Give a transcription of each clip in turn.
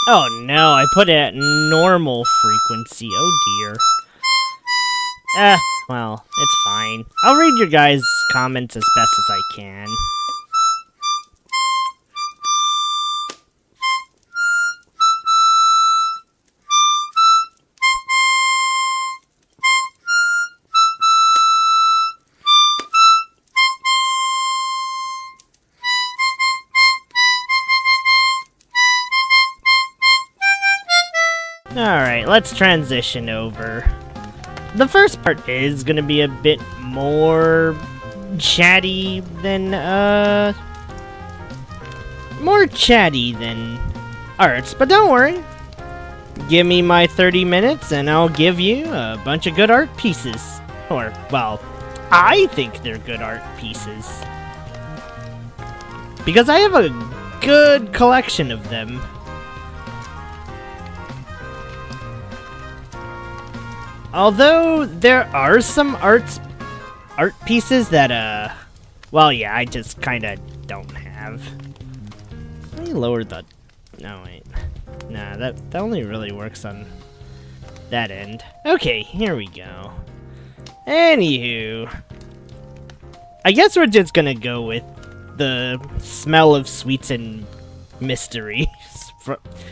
Oh no, I put it at normal frequency. Oh dear. Well, it's fine. I'll read your guys' comments as best as I can. Alright, let's transition over. The first part is gonna be a bit more chatty than, more chatty than arts, but don't worry. Give me my 30 minutes and I'll give you a bunch of good art pieces. Or, well, I think they're good art pieces. Because I have a good collection of them. Although, there are some art pieces that, well, yeah, I just kinda don't have. Let me lower the... No, wait. Nah, that only really works on that end. Okay, here we go. Anywho. I guess we're just gonna go with the smell of sweets and mysteries.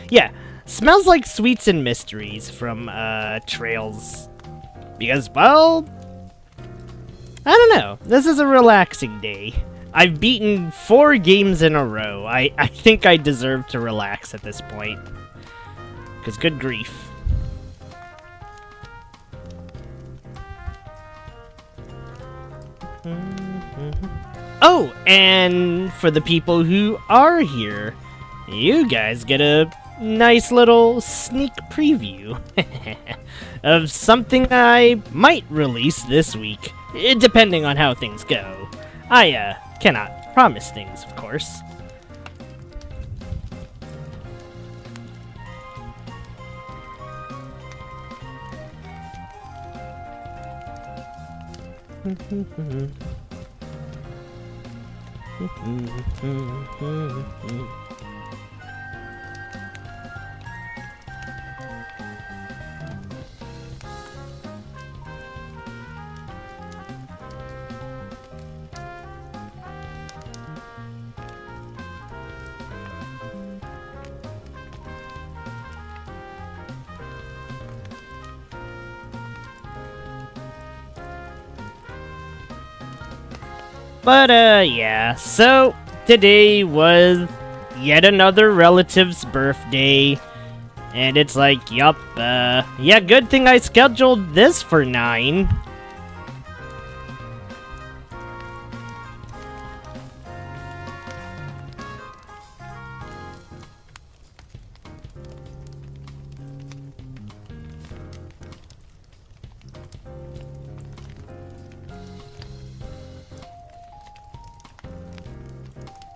Yeah, smells like sweets and mysteries from, Trails. Because, well, I don't know. This is a relaxing day. I've beaten 4 games in a row. I think I deserve to relax at this point. Because good grief. Oh, and for the people who are here, you guys get a nice little sneak preview of something I might release this week, depending on how things go. I cannot promise things, of course. But, yeah, so today was yet another relative's birthday, and it's like, yup, yeah, good thing I scheduled this for 9.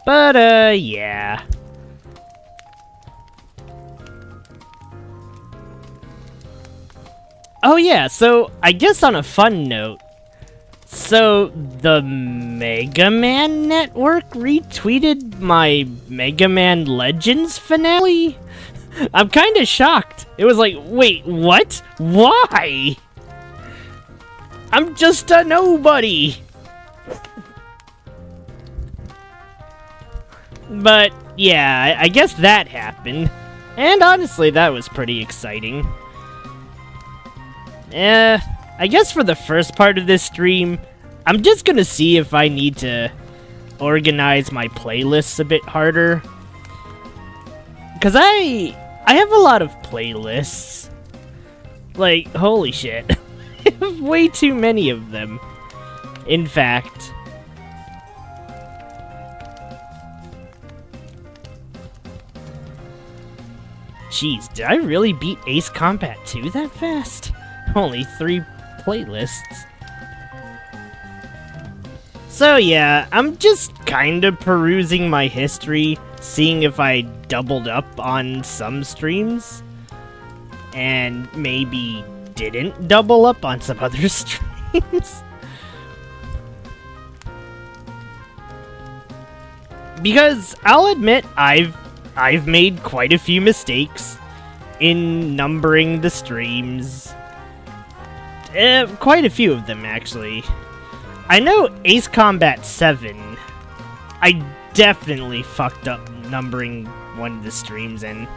But, yeah. Oh yeah, so I guess on a fun note, so the Mega Man Network retweeted my Mega Man Legends finale? I'm kinda shocked. It was like, wait, what? Why? I'm just a nobody. But, yeah, I guess that happened. And honestly, that was pretty exciting. I guess for the first part of this stream, I'm just gonna see if I need to organize my playlists a bit harder. Because I have a lot of playlists. Like, holy shit. I have way too many of them. In fact... Jeez, did I really beat Ace Combat 2 that fast? Only 3 playlists. So yeah, I'm just kinda perusing my history, seeing if I doubled up on some streams, and maybe didn't double up on some other streams. Because I'll admit, I've I've made quite a few mistakes in numbering the streams. Quite a few of them, actually. I know Ace Combat 7, I definitely fucked up numbering one of the streams, and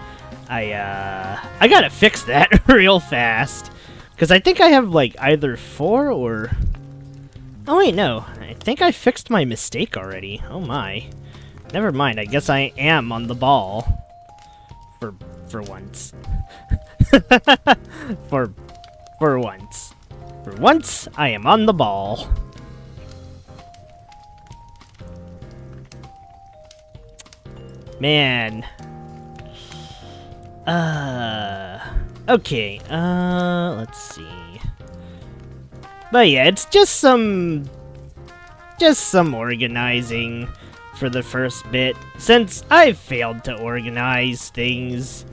I gotta fix that real fast. Because I think I have, like, either 4 or... Oh, wait, no. I think I fixed my mistake already. Oh, my. Never mind. I guess I am on the ball. For once. For once. For once, I am on the ball. Man. Okay, let's see. But yeah, it's just some organizing for the first bit. Since I've failed to organize things,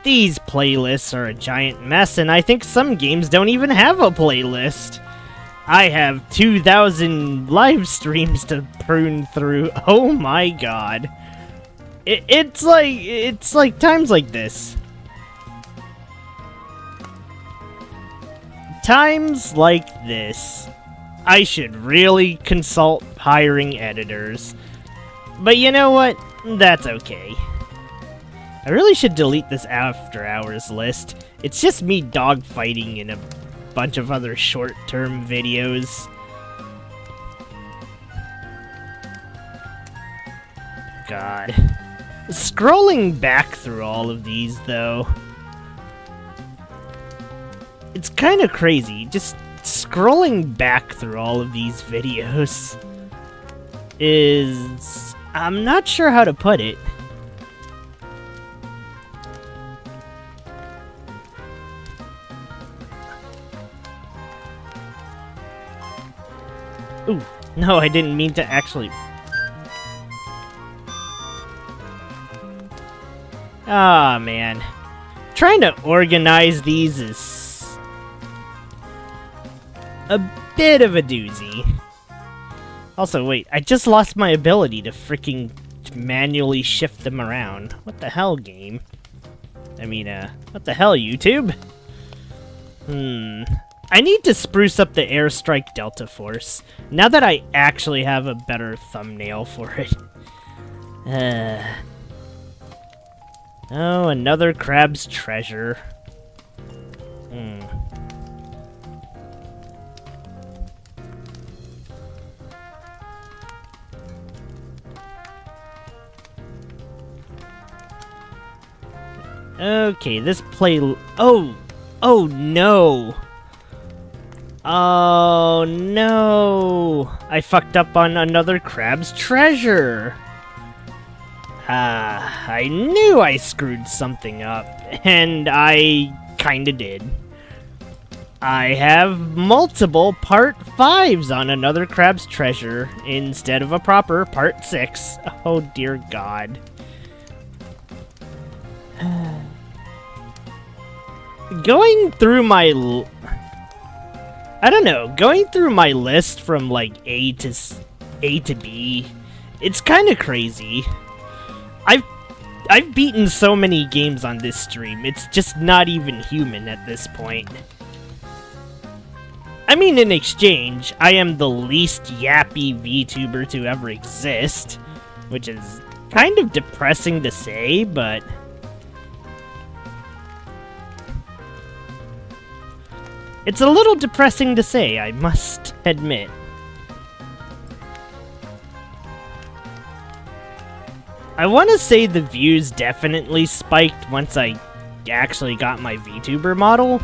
these playlists are a giant mess, and I think some games don't even have a playlist. I have 2,000 live streams to prune through. Oh my god. It's like times like this. Times like this, I should really consult hiring editors. But you know what? That's okay. I really should delete this after hours list. It's just me dogfighting in a bunch of other short-term videos. God. Scrolling back through all of these, though, it's kind of crazy. Just scrolling back through all of these videos is... I'm not sure how to put it. Ooh, no, I didn't mean to actually... Ah, man. Trying to organize these is a bit of a doozy. Also, wait, I just lost my ability to freaking manually shift them around. What the hell, game? I mean, what the hell, YouTube? I need to spruce up the Airstrike Delta Force, now that I actually have a better thumbnail for it. Oh, another crab's treasure. Okay, this play... Oh! Oh, no! Oh, no! I fucked up on another crab's treasure! I knew I screwed something up, and I kinda did. I have multiple Part 5s on another crab's treasure, instead of a proper Part 6. Oh, dear God. Going through my... I don't know, going through my list from, like, A to B, it's kinda crazy. I've beaten so many games on this stream, it's just not even human at this point. I mean, in exchange, I am the least yappy VTuber to ever exist, which is kind of depressing to say, but... It's a little depressing to say, I must admit. I want to say the views definitely spiked once I actually got my VTuber model,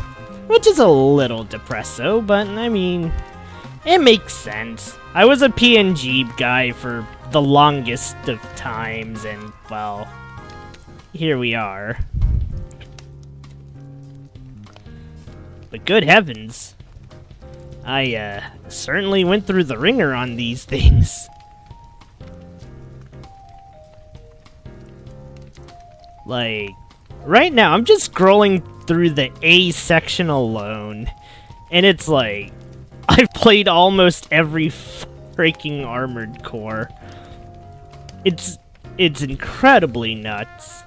which is a little depresso, but I mean, it makes sense. I was a PNG guy for the longest of times, and well, here we are. But good heavens, I certainly went through the ringer on these things. Like, right now, I'm just scrolling through the A section alone, and it's like, I've played almost every freaking Armored Core. It's It's incredibly nuts.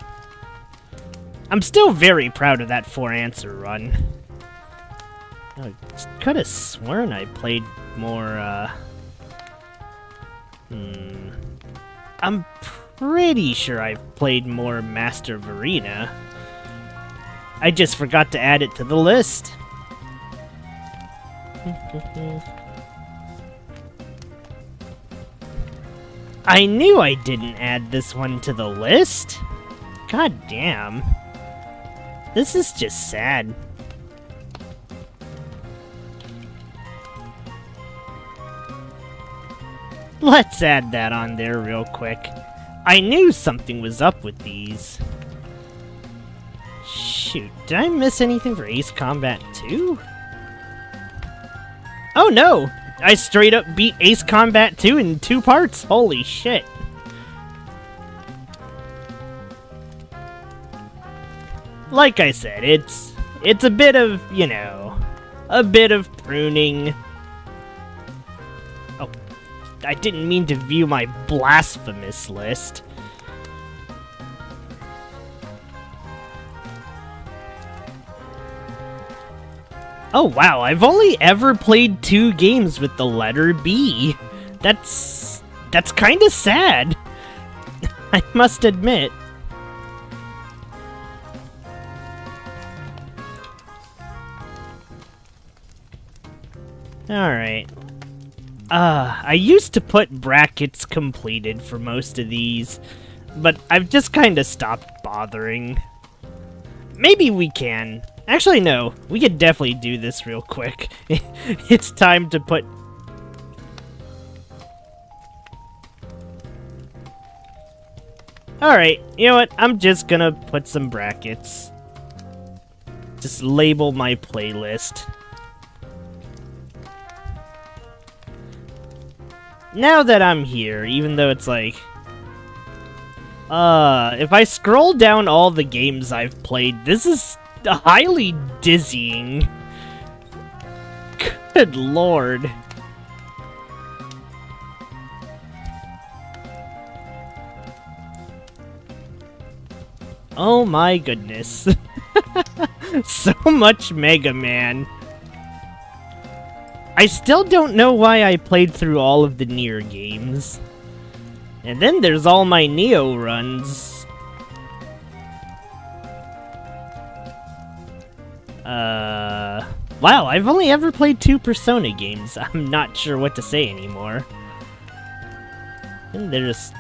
I'm still very proud of that 4-answer run. I could have sworn I played more, I'm pretty sure I've played more Master of Arena. I just forgot to add it to the list. I knew I didn't add this one to the list. God damn. This is just sad. Let's add that on there real quick. I knew something was up with these. Shoot, did I miss anything for Ace Combat 2? Oh no! I straight up beat Ace Combat 2 in 2 parts! Holy shit. Like I said, it's a bit of, you know, a bit of pruning. Oh, I didn't mean to view my blasphemous list. Oh wow, I've only ever played 2 games with the letter B. That's kinda sad. I must admit. Alright. I used to put brackets completed for most of these, but I've just kinda stopped bothering. Maybe we can. Actually, no. We could definitely do this real quick. It's time to put... Alright, you know what? I'm just gonna put some brackets. Just label my playlist. Now that I'm here, even though it's like... if I scroll down all the games I've played, this is highly dizzying. Good lord. Oh my goodness. So much Mega Man. I still don't know why I played through all of the Nier games. And then there's all my Neo runs. Wow, I've only ever played 2 Persona games. I'm not sure what to say anymore. And there's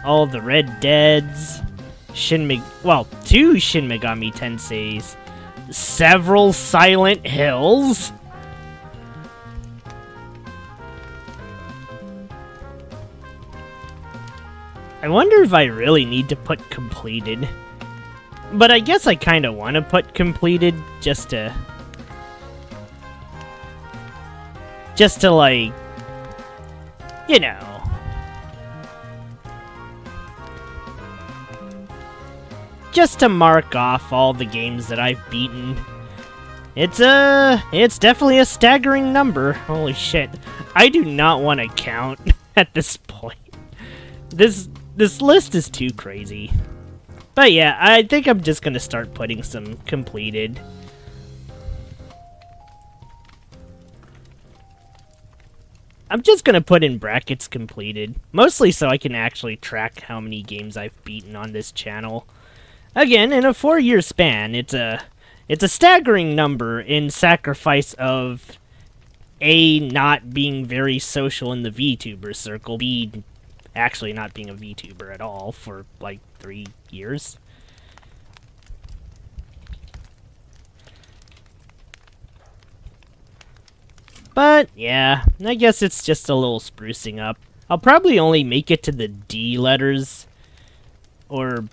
all the Red Deads, 2 Shin Megami Tenseis, several Silent Hills. I wonder if I really need to put completed. But I guess I kind of want to put completed just to like, you know. Just to mark off all the games that I've beaten. It's definitely a staggering number. Holy shit. I do not want to count at this point. This list is too crazy. But yeah, I think I'm just gonna start putting some completed. I'm just gonna put in brackets completed, mostly so I can actually track how many games I've beaten on this channel. Again, in a 4-year span, it's a staggering number in sacrifice of A, not being very social in the VTuber circle, B, actually not being a VTuber at all for like 3 years. But yeah, I guess it's just a little sprucing up. I'll probably only make it to the D letters or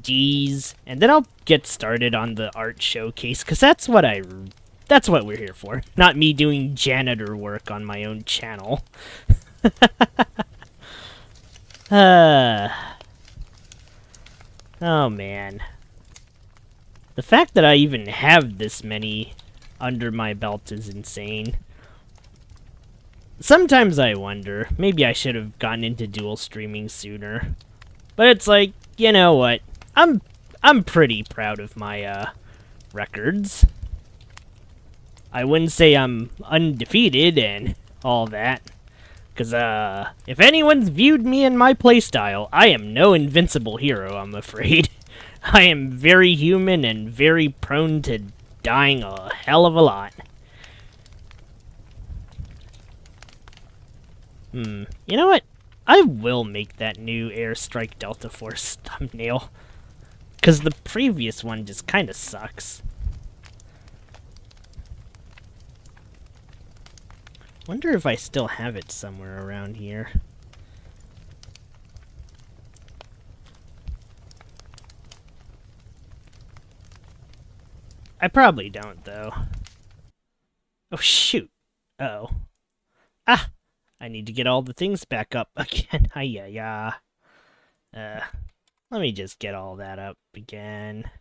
D's, and then I'll get started on the art showcase, because that's what we're here for. Not me doing janitor work on my own channel. Oh man. The fact that I even have this many under my belt is insane. Sometimes I wonder, maybe I should have gotten into dual streaming sooner. But it's like, you know what? I'm pretty proud of my records. I wouldn't say I'm undefeated and all that. Because, if anyone's viewed me and my playstyle, I am no invincible hero, I'm afraid. I am very human and very prone to dying a hell of a lot. You know what? I will make that new Airstrike Delta Force thumbnail. Because the previous one just kind of sucks. Wonder if I still have it somewhere around here. I probably don't, though. Oh, shoot. Uh-oh. Ah! I need to get all the things back up again. Hi-ya-ya. Let me just get all that up again.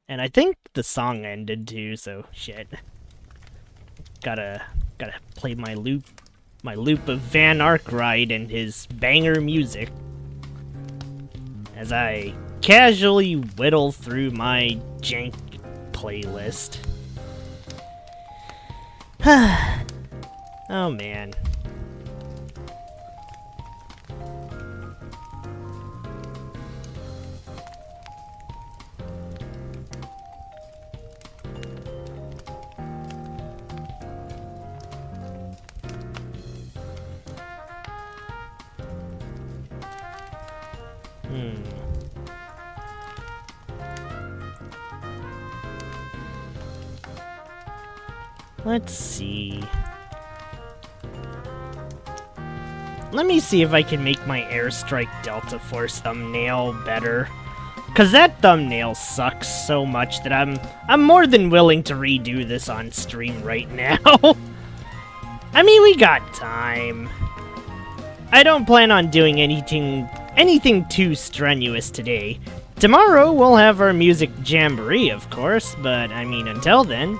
And I think the song ended too, so shit. Gotta play my loop of Van Arkwright and his banger music as I casually whittle through my jank playlist. Oh man. Let's see. Let me see if I can make my Airstrike Delta Force thumbnail better. Cause that thumbnail sucks so much that I'm more than willing to redo this on stream right now. I mean, we got time. I don't plan on doing anything too strenuous today. Tomorrow we'll have our music jamboree, of course, but I mean, until then.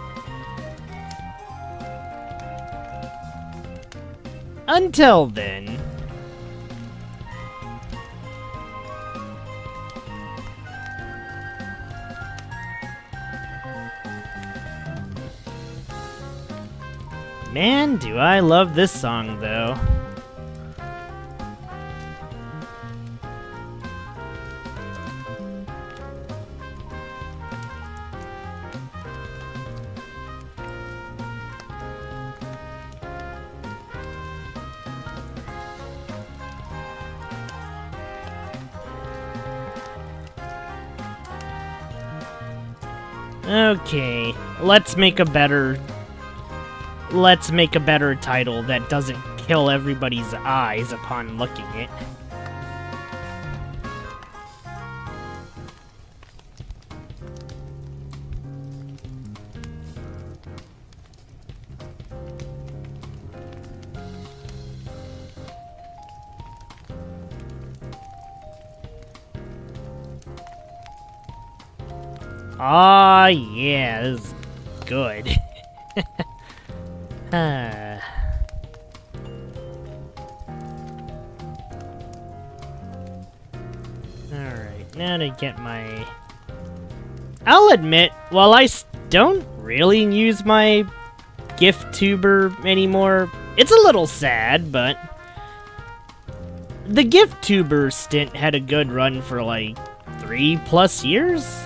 Until then. Man, do I love this song, though. Okay, let's make a better title that doesn't kill everybody's eyes upon looking it. Ah, yeah, this is good. Alright, now to get my... I'll admit, while I don't really use my vtuber anymore, it's a little sad, but... The vtuber stint had a good run for like 3+ years?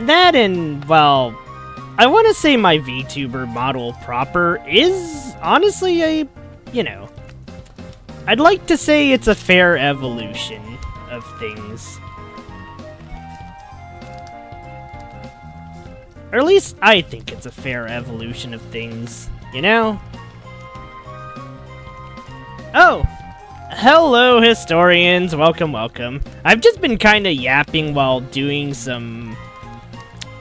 That and, well, I want to say my VTuber model proper is honestly a, you know, I'd like to say it's a fair evolution of things. Or at least I think it's a fair evolution of things, you know? Oh! Hello, historians! Welcome, welcome. I've just been kinda yapping while doing some...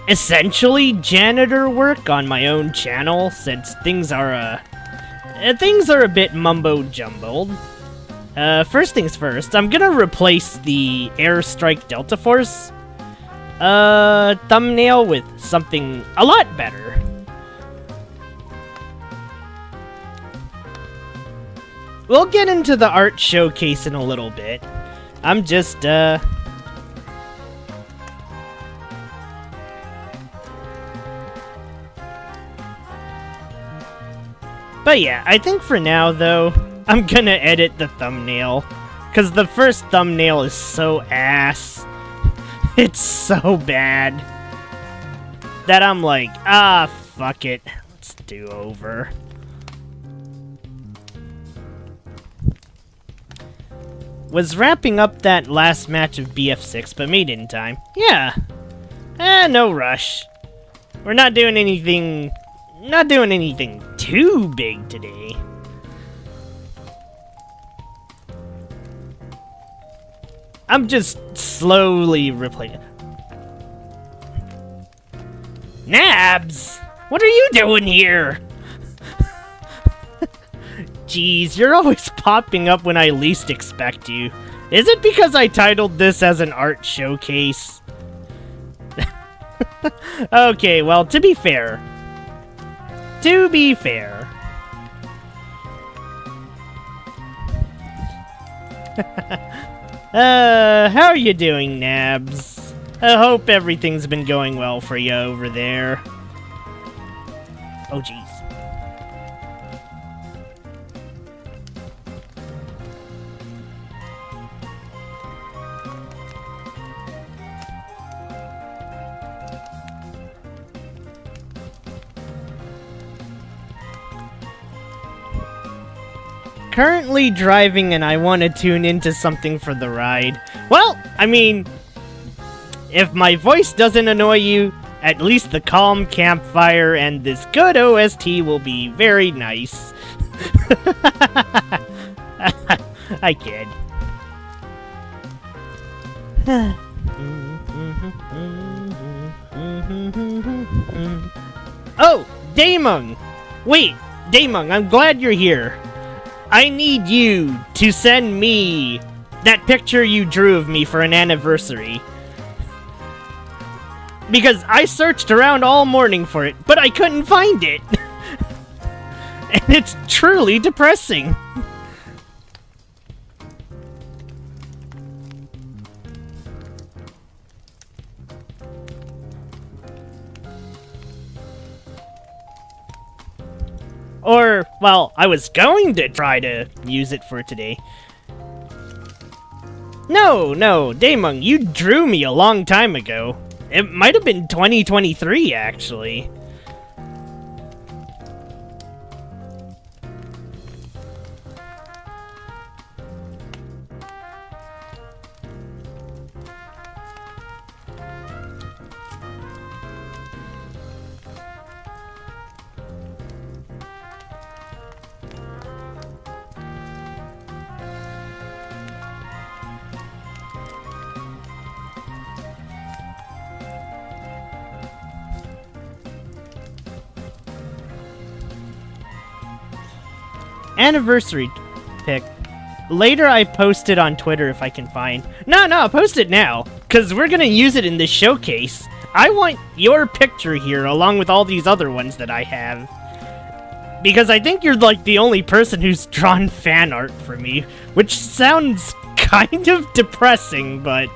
essentially janitor work on my own channel, since things are a bit mumbo-jumbled. First things first, I'm gonna replace the Airstrike Delta Force thumbnail with something a lot better. We'll get into the art showcase in a little bit. I'm just, But yeah, I think for now, though, I'm gonna edit the thumbnail. Because the first thumbnail is so ass. It's so bad. That I'm like, fuck it. Let's do over. Was wrapping up that last match of BF6, but made it in time. Yeah. No rush. We're not doing anything too big today. I'm just slowly replacing. Nabs! What are you doing here? Jeez, you're always popping up when I least expect you. Is it because I titled this as an art showcase? Okay, well, to be fair. How are you doing, Nabs? I hope everything's been going well for you over there. Oh, jeez. Currently driving and I want to tune into something for the ride. Well, I mean, if my voice doesn't annoy you, at least the calm campfire and this good OST will be very nice. I kid. Oh, Daemon! Wait, Daemon, I'm glad you're here. I need you to send me that picture you drew of me for an anniversary. Because I searched around all morning for it, but I couldn't find it. And it's truly depressing. Or, well, I was going to try to use it for today. No, Daemon, you drew me a long time ago. It might have been 2023, actually. Anniversary pic. Later I post it on Twitter if I can find. No, post it now. Because we're going to use it in this showcase. I want your picture here along with all these other ones that I have. Because I think you're like the only person who's drawn fan art for me. Which sounds kind of depressing, but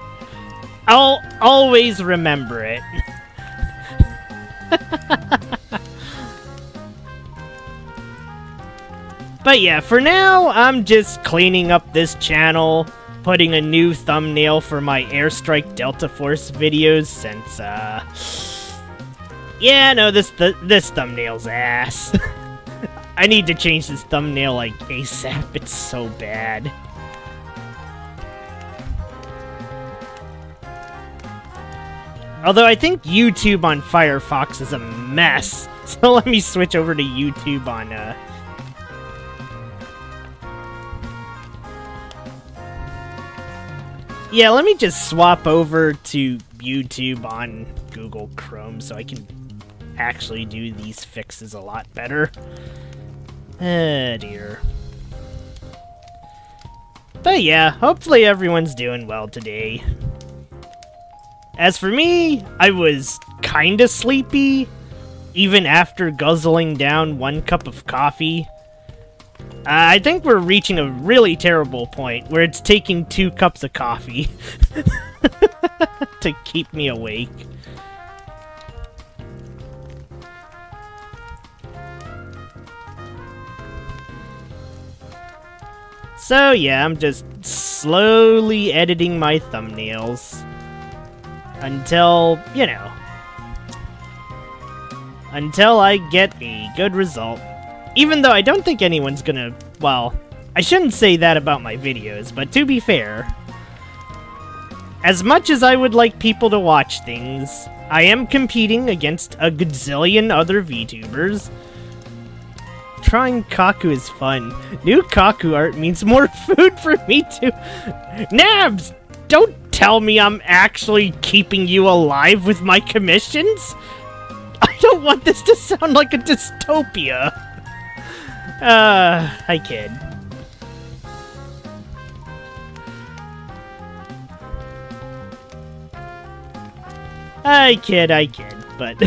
I'll always remember it. But yeah, for now, I'm just cleaning up this channel, putting a new thumbnail for my Airstrike Delta Force videos since, yeah, no, this thumbnail's ass. I need to change this thumbnail, like, ASAP. It's so bad. Although I think YouTube on Firefox is a mess. So let me switch over to YouTube on, yeah, let me just swap over to YouTube on Google Chrome so I can actually do these fixes a lot better. Oh dear. But yeah, hopefully everyone's doing well today. As for me, I was kinda sleepy, even after guzzling down 1 cup of coffee. I think we're reaching a really terrible point where it's taking 2 cups of coffee to keep me awake. So yeah, I'm just slowly editing my thumbnails until, you know, until I get a good result. Even though I don't think anyone's gonna, well, I shouldn't say that about my videos, but to be fair, as much as I would like people to watch things, I am competing against a gazillion other VTubers. Trying Kaku is fun. New Kaku art means more food for me too. Nabs! Don't tell me I'm actually keeping you alive with my commissions! I don't want this to sound like a dystopia. I kid. I kid, but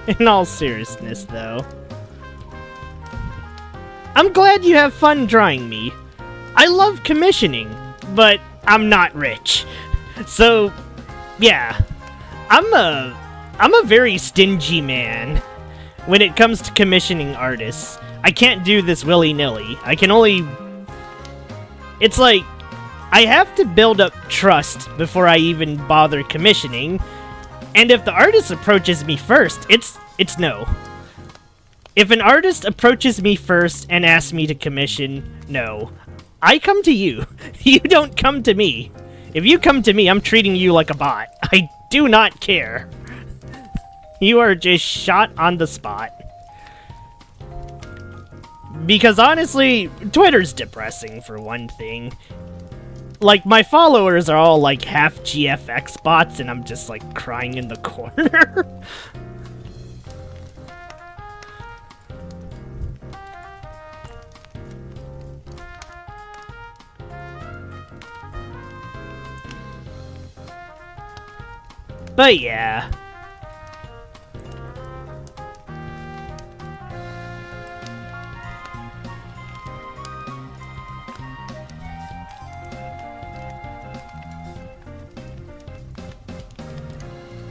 in all seriousness though, I'm glad you have fun drawing me. I love commissioning, but I'm not rich. So, yeah, I'm a very stingy man when it comes to commissioning artists. I can't do this willy-nilly. I can only... It's like, I have to build up trust before I even bother commissioning, and if the artist approaches me first, it's no. If an artist approaches me first and asks me to commission, no. I come to you. You don't come to me. If you come to me, I'm treating you like a bot. I do not care. You are just shot on the spot. Because honestly, Twitter's depressing for one thing. Like, my followers are all like half GFX bots and I'm just like crying in the corner. But yeah.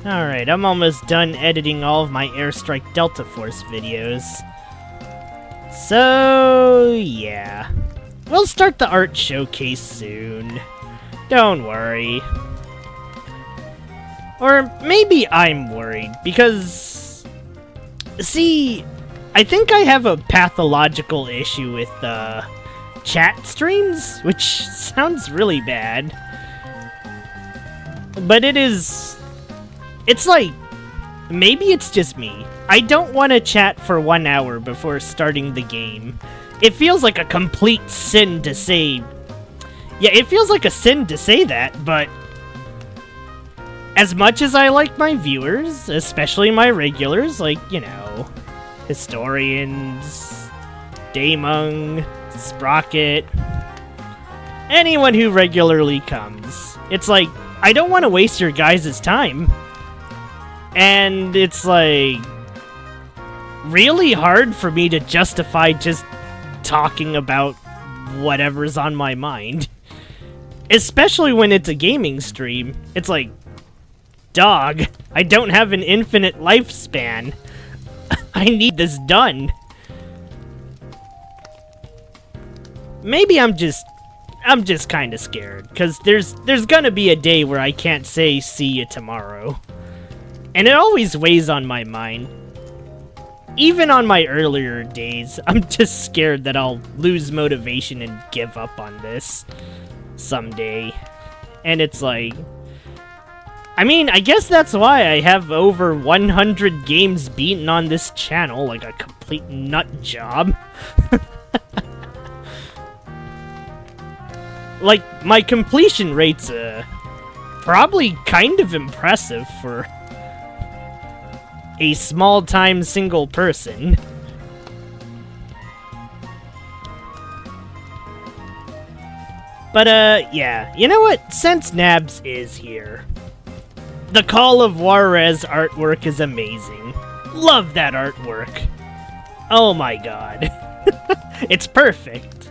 Alright, I'm almost done editing all of my Airstrike Delta Force videos. So, yeah. We'll start the art showcase soon. Don't worry. Or maybe I'm worried, because... See, I think I have a pathological issue with, chat streams, which sounds really bad. But it is... It's like, maybe it's just me. I don't want to chat for 1 hour before starting the game. It feels like a complete sin to say... Yeah, it feels like a sin to say that, but... As much as I like my viewers, especially my regulars, like, you know, Historians, Daemung, Sprocket, anyone who regularly comes, it's like, I don't want to waste your guys' time. And it's like really hard for me to justify just talking about whatever's on my mind. Especially when it's a gaming stream. It's like, dog, I don't have an infinite lifespan. I need this done. Maybe I'm just kind of scared, because there's gonna be a day where I can't say see you tomorrow. And it always weighs on my mind. Even on my earlier days, I'm just scared that I'll lose motivation and give up on this someday. And it's like... I mean, I guess that's why I have over 100 games beaten on this channel, like a complete nut job. Like, my completion rate's probably kind of impressive for a small-time single person. But, yeah, you know what? Since Nabs is here, The Call of Juarez artwork is amazing. Love that artwork. Oh my god. It's perfect.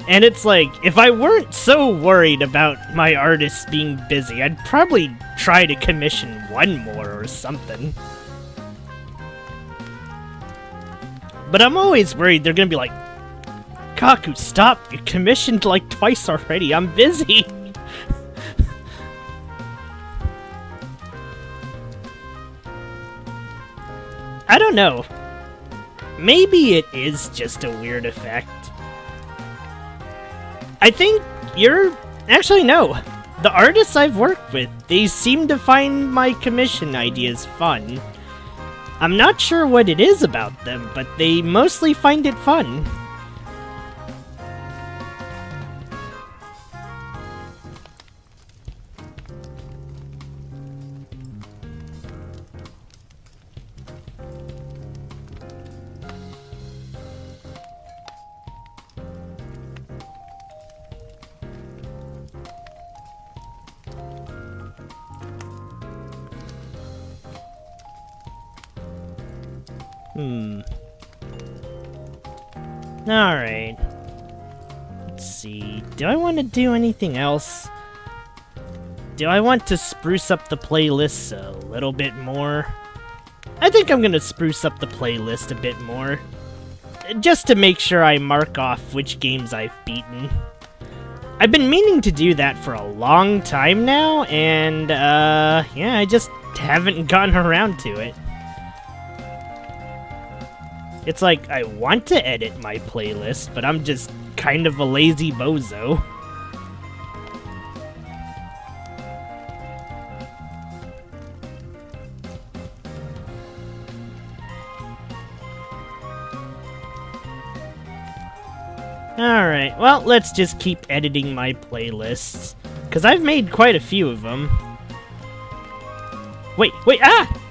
And it's like, if I weren't so worried about my artists being busy, I'd probably try to commission one more or something. But I'm always worried they're gonna be like, Kaku, stop! You commissioned like twice already, I'm busy! I don't know. Maybe it is just a weird effect. I think you're... Actually, no. The artists I've worked with, they seem to find my commission ideas fun. I'm not sure what it is about them, but they mostly find it fun. Alright. Let's see. Do I want to do anything else? Do I want to spruce up the playlist a little bit more? I think I'm gonna spruce up the playlist a bit more. Just to make sure I mark off which games I've beaten. I've been meaning to do that for a long time now, and, yeah, I just haven't gotten around to it. It's like, I want to edit my playlist, but I'm just kind of a lazy bozo. Alright, well, let's just keep editing my playlists, because I've made quite a few of them. Wait, ah!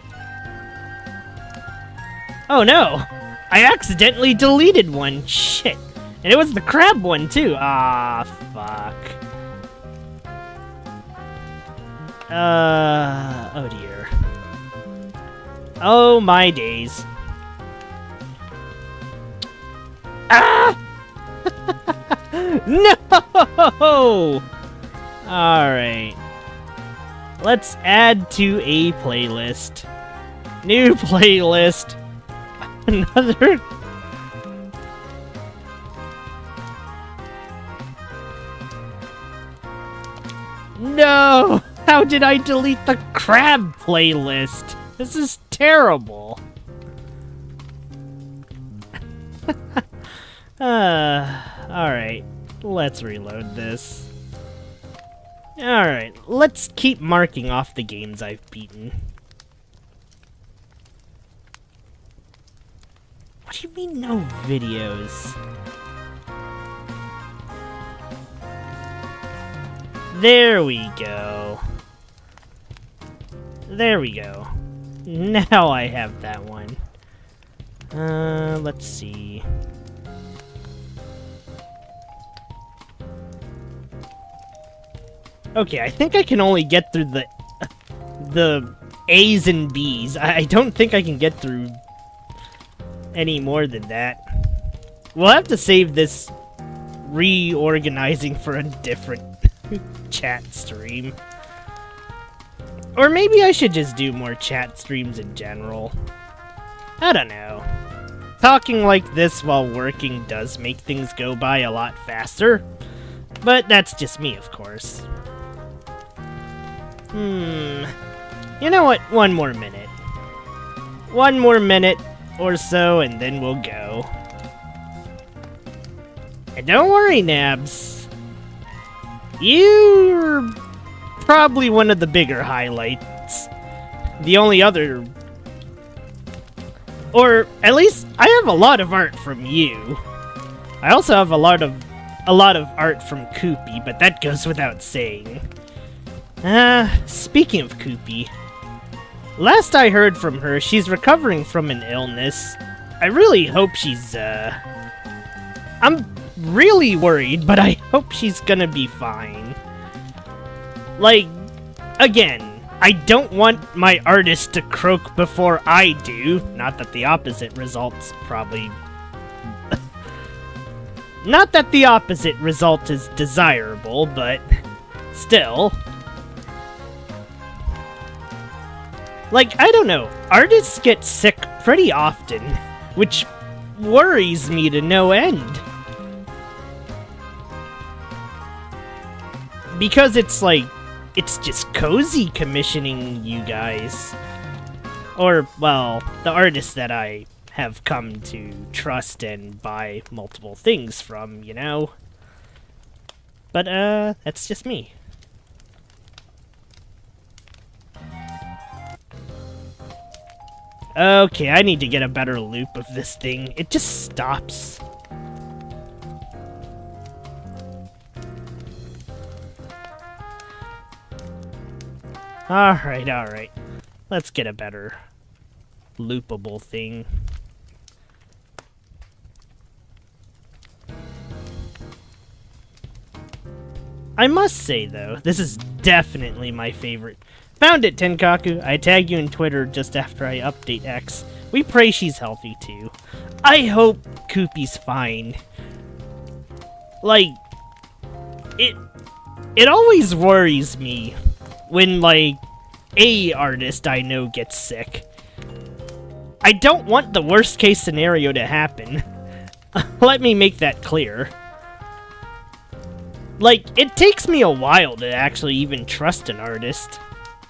Oh no! I accidentally deleted one, shit. And it was the crab one too, ah, fuck. Oh dear. Oh my days. Ah! No! Alright. Let's add to a playlist. New playlist. Another... No! How did I delete the crab playlist? This is terrible. Alright. Let's reload this. Alright, let's keep marking off the games I've beaten. What do you mean, no videos? There we go. There we go. Now I have that one. Let's see. Okay, I think I can only get through the A's and B's. I don't think I can get through any more than that. We'll have to save this reorganizing for a different chat stream. Or maybe I should just do more chat streams in general. I don't know. Talking like this while working does make things go by a lot faster. But that's just me, of course. You know what? One more minute. One more minute or so, and then we'll go. And don't worry, Nabs. You're probably one of the bigger highlights. The only other... Or, at least, I have a lot of art from you. I also have a lot of art from Koopy, but that goes without saying. Speaking of Koopy, last I heard from her, she's recovering from an illness. I really hope she's, I'm really worried, but I hope she's gonna be fine. Like, again, I don't want my artist to croak before I do. Not that the opposite result's probably... Not that the opposite result is desirable, but still. Like, I don't know, artists get sick pretty often, which worries me to no end. Because it's like, it's just cozy commissioning you guys. Or, well, the artists that I have come to trust and buy multiple things from, you know? But, that's just me. Okay, I need to get a better loop of this thing. It just stops. Alright, alright. Let's get a better loopable thing. I must say, though, this is definitely my favorite. Found it, Tenkaku. I tagged you in Twitter just after I update X. We pray she's healthy, too. I hope Koopy's fine. Like, it always worries me when, like, a artist I know gets sick. I don't want the worst case scenario to happen. Let me make that clear. Like, it takes me a while to actually even trust an artist.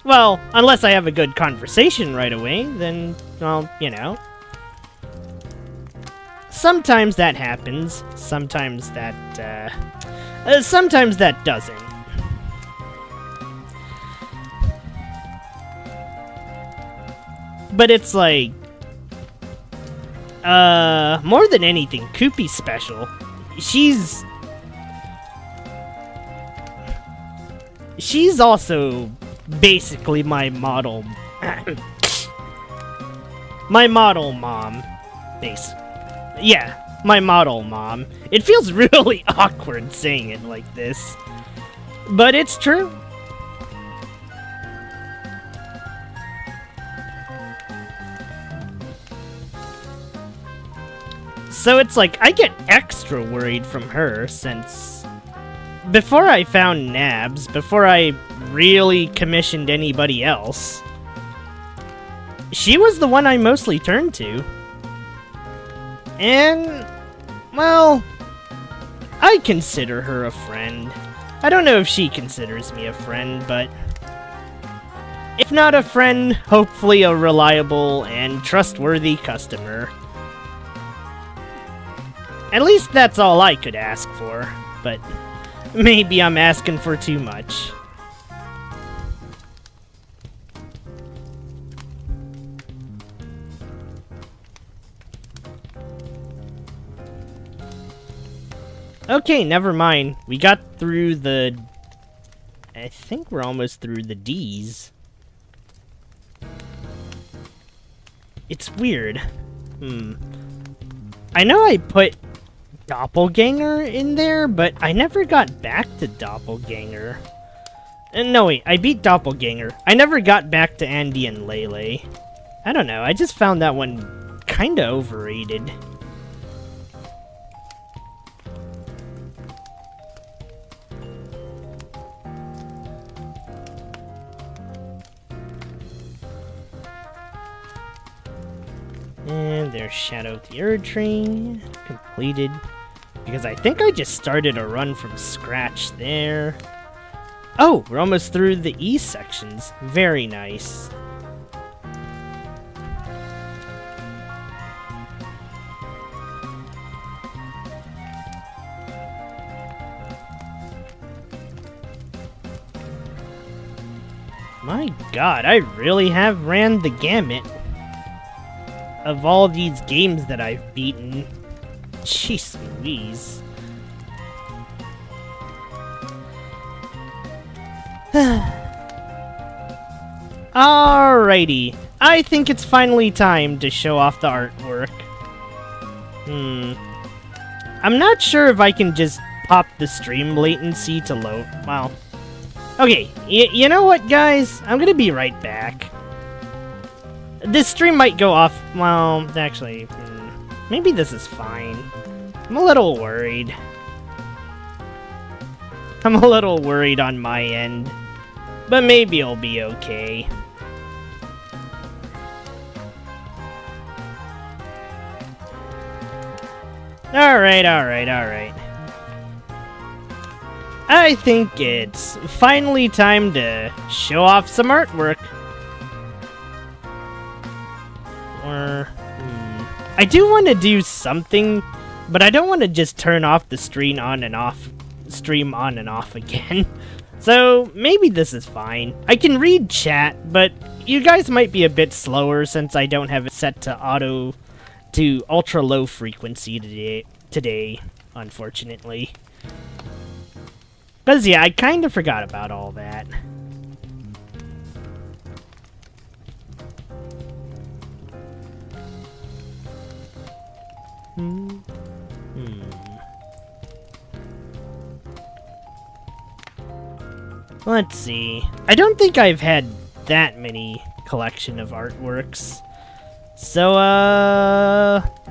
Well, unless I have a good conversation right away, then, well, you know. Sometimes that happens. Sometimes that doesn't. But it's like, more than anything, Koopy's special. She's also basically my model, my model mom, yeah, my model mom. It feels really awkward saying it like this, but it's true. So it's like, I get extra worried from her since before I found Nabs, before I really commissioned anybody else, she was the one I mostly turned to. And, well, I consider her a friend. I don't know if she considers me a friend, but if not a friend, hopefully a reliable and trustworthy customer. At least that's all I could ask for, but maybe I'm asking for too much. Okay, never mind. We got through the... I think we're almost through the D's. It's weird. I know I put Doppelganger in there, but I never got back to Doppelganger. No, wait, I beat Doppelganger. I never got back to Andy and Lele. I don't know, I just found that one kinda overrated. And there's Shadow the Erdtree, completed. Because I think I just started a run from scratch there. Oh, we're almost through the E sections. Very nice. My god, I really have ran the gamut of all these games that I've beaten. Jeez Louise. Alrighty. I think it's finally time to show off the artwork. I'm not sure if I can just pop the stream latency to low. Well, Okay, you know what, guys? I'm gonna be right back. This stream might go off... Well, actually, maybe this is fine. I'm a little worried. I'm a little worried on my end. But maybe it'll be okay. Alright. I think it's finally time to show off some artwork. Or... I do want to do something, but I don't want to just turn off the stream on and off again. So maybe this is fine. I can read chat, but you guys might be a bit slower since I don't have it set to ultra low frequency today, unfortunately. Because yeah, I kind of forgot about all that. Let's see. I don't think I've had that many collection of artworks. So,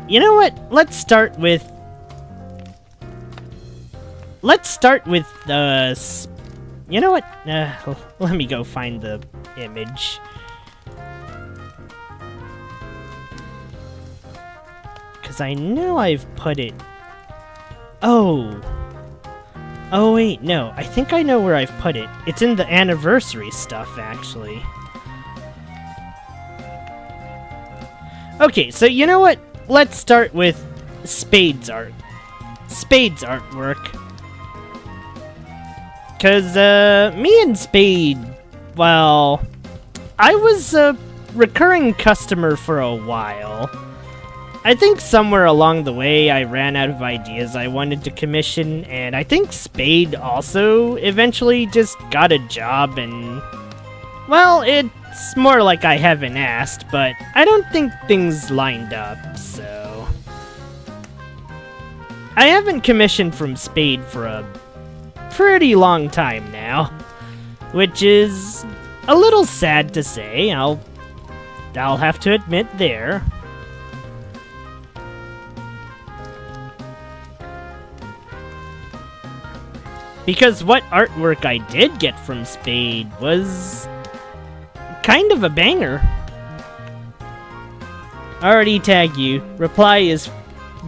you know what? Let's start with... you know what? Let me go find the image. Because I know I've put it... Oh, wait, no. I think I know where I've put it. It's in the anniversary stuff, actually. Okay, so you know what? Let's start with Spade's artwork. Because, me and Spade, well, I was a recurring customer for a while. I think somewhere along the way I ran out of ideas I wanted to commission, and I think Spade also eventually just got a job and... Well, it's more like I haven't asked, but I don't think things lined up, so... I haven't commissioned from Spade for a pretty long time now, which is a little sad to say, I'll have to admit there. Because what artwork I did get from Spade was kind of a banger. Already tag you. Reply is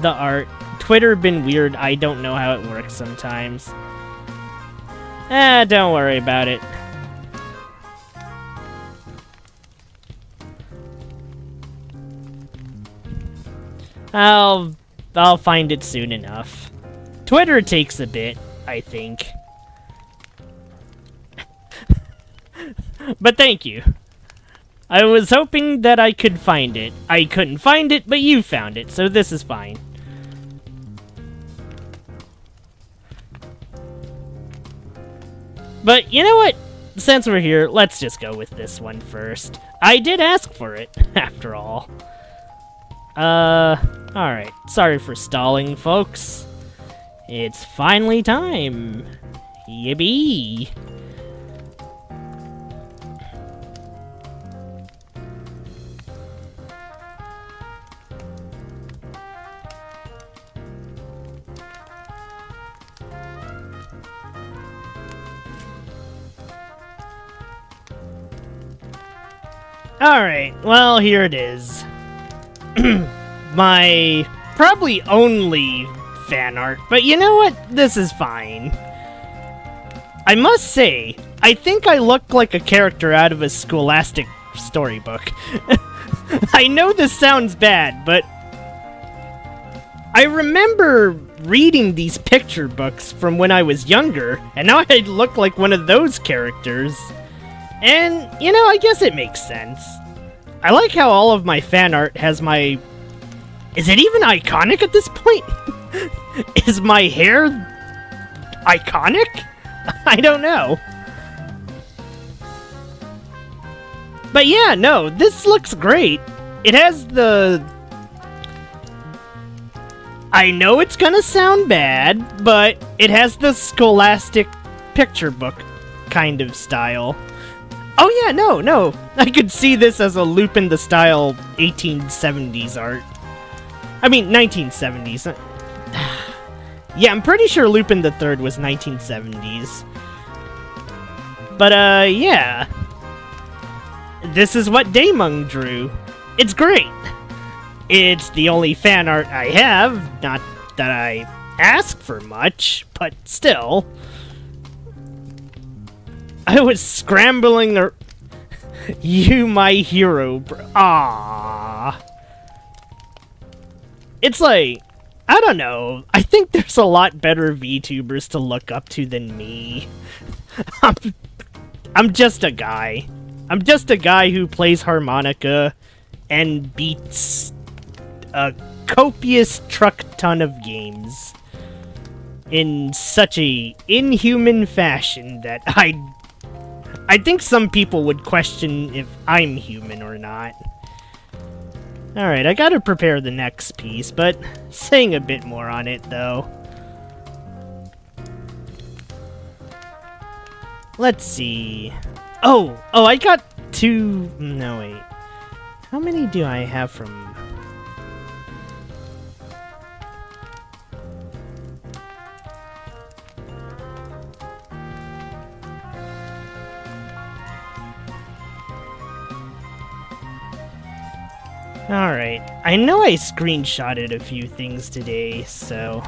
the art. Twitter been weird. I don't know how it works sometimes. Don't worry about it. I'll find it soon enough. Twitter takes a bit, I think. But thank you. I was hoping that I could find it. I couldn't find it, but you found it, so this is fine. But you know what? Since we're here, let's just go with this one first. I did ask for it, after all. Alright. Sorry for stalling, folks. It's finally time. Yippee! Alright, well, here it is. My probably only fan art, but you know what? This is fine. I must say, I think I look like a character out of a Scholastic storybook. I know this sounds bad, but I remember reading these picture books from when I was younger, and now I look like one of those characters. And, you know, I guess it makes sense. I like how all of my fan art has my... Is it even iconic at this point? Is my hair iconic? I don't know. But yeah, no, this looks great. It has the... I know it's gonna sound bad, but it has the Scholastic picture book kind of style. Oh yeah, no. I could see this as a Lupin the Style 1870s art. I mean, 1970s. Yeah, I'm pretty sure Lupin the Third was 1970s. But, yeah. This is what Daemung drew. It's great. It's the only fan art I have. Not that I ask for much, but still. I was scrambling You, my hero, bro. Aww. It's like, I don't know. I think there's a lot better VTubers to look up to than me. I'm just a guy. I'm just a guy who plays harmonica and beats a copious truck ton of games in such a inhuman fashion that I think some people would question if I'm human or not. Alright, I gotta prepare the next piece, but saying a bit more on it, though. Let's see. Oh, I got 2... No, wait. How many do I have from... Alright, I know I screenshotted a few things today, so...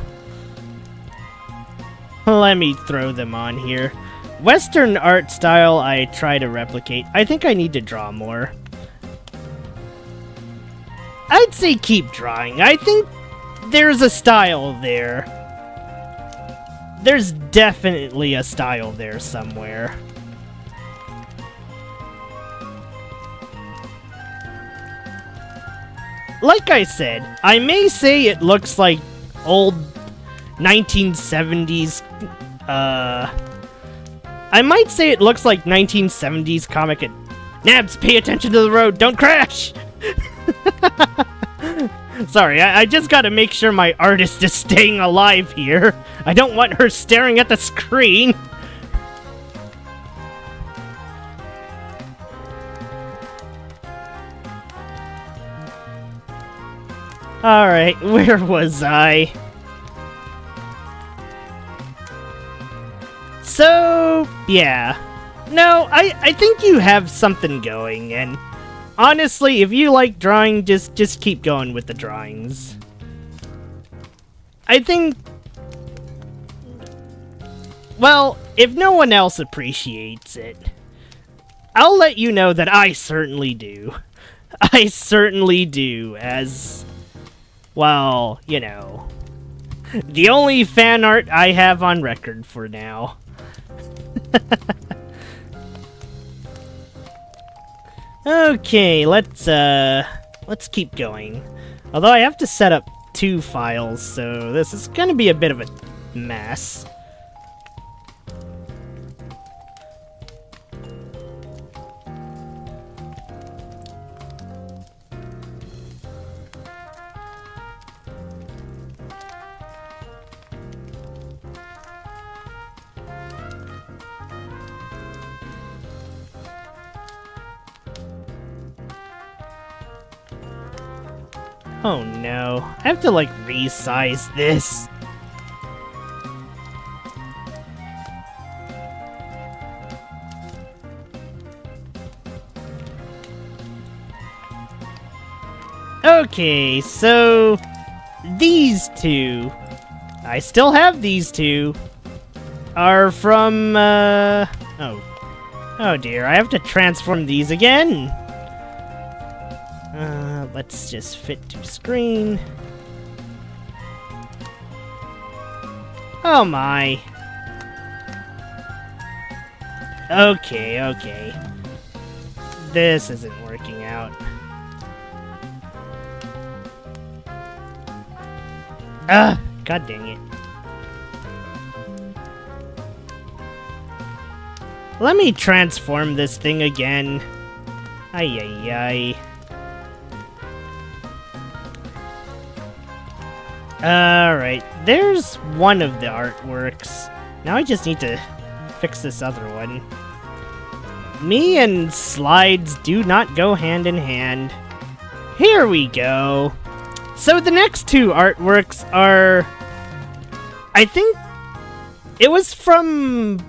Let me throw them on here. Western art style I try to replicate. I think I need to draw more. I'd say keep drawing. I think there's a style there. There's definitely a style there somewhere. Like I said, I may say it looks like old 1970s, I might say it looks like 1970s comic and... Nabs, pay attention to the road, don't crash! Sorry, I just gotta make sure my artist is staying alive here. I don't want her staring at the screen. Alright, where was I? So, yeah. No, I think you have something going, and honestly, if you like drawing, just keep going with the drawings. I think... Well, if no one else appreciates it, I'll let you know that I certainly do. I certainly do, as... Well, you know, the only fan art I have on record for now. Okay, let's keep going. Although I have to set up 2 files, so this is gonna be a bit of a mess. Oh no, I have to like resize this. Okay, so these 2, I still have these 2, are from, oh dear, I have to transform these again. Let's just fit to screen. Oh my. Okay. This isn't working out. God dang it. Let me transform this thing again. Ay. Alright, there's one of the artworks. Now I just need to fix this other one. Me and slides do not go hand in hand. Here we go. So the next two artworks are... I think it was from...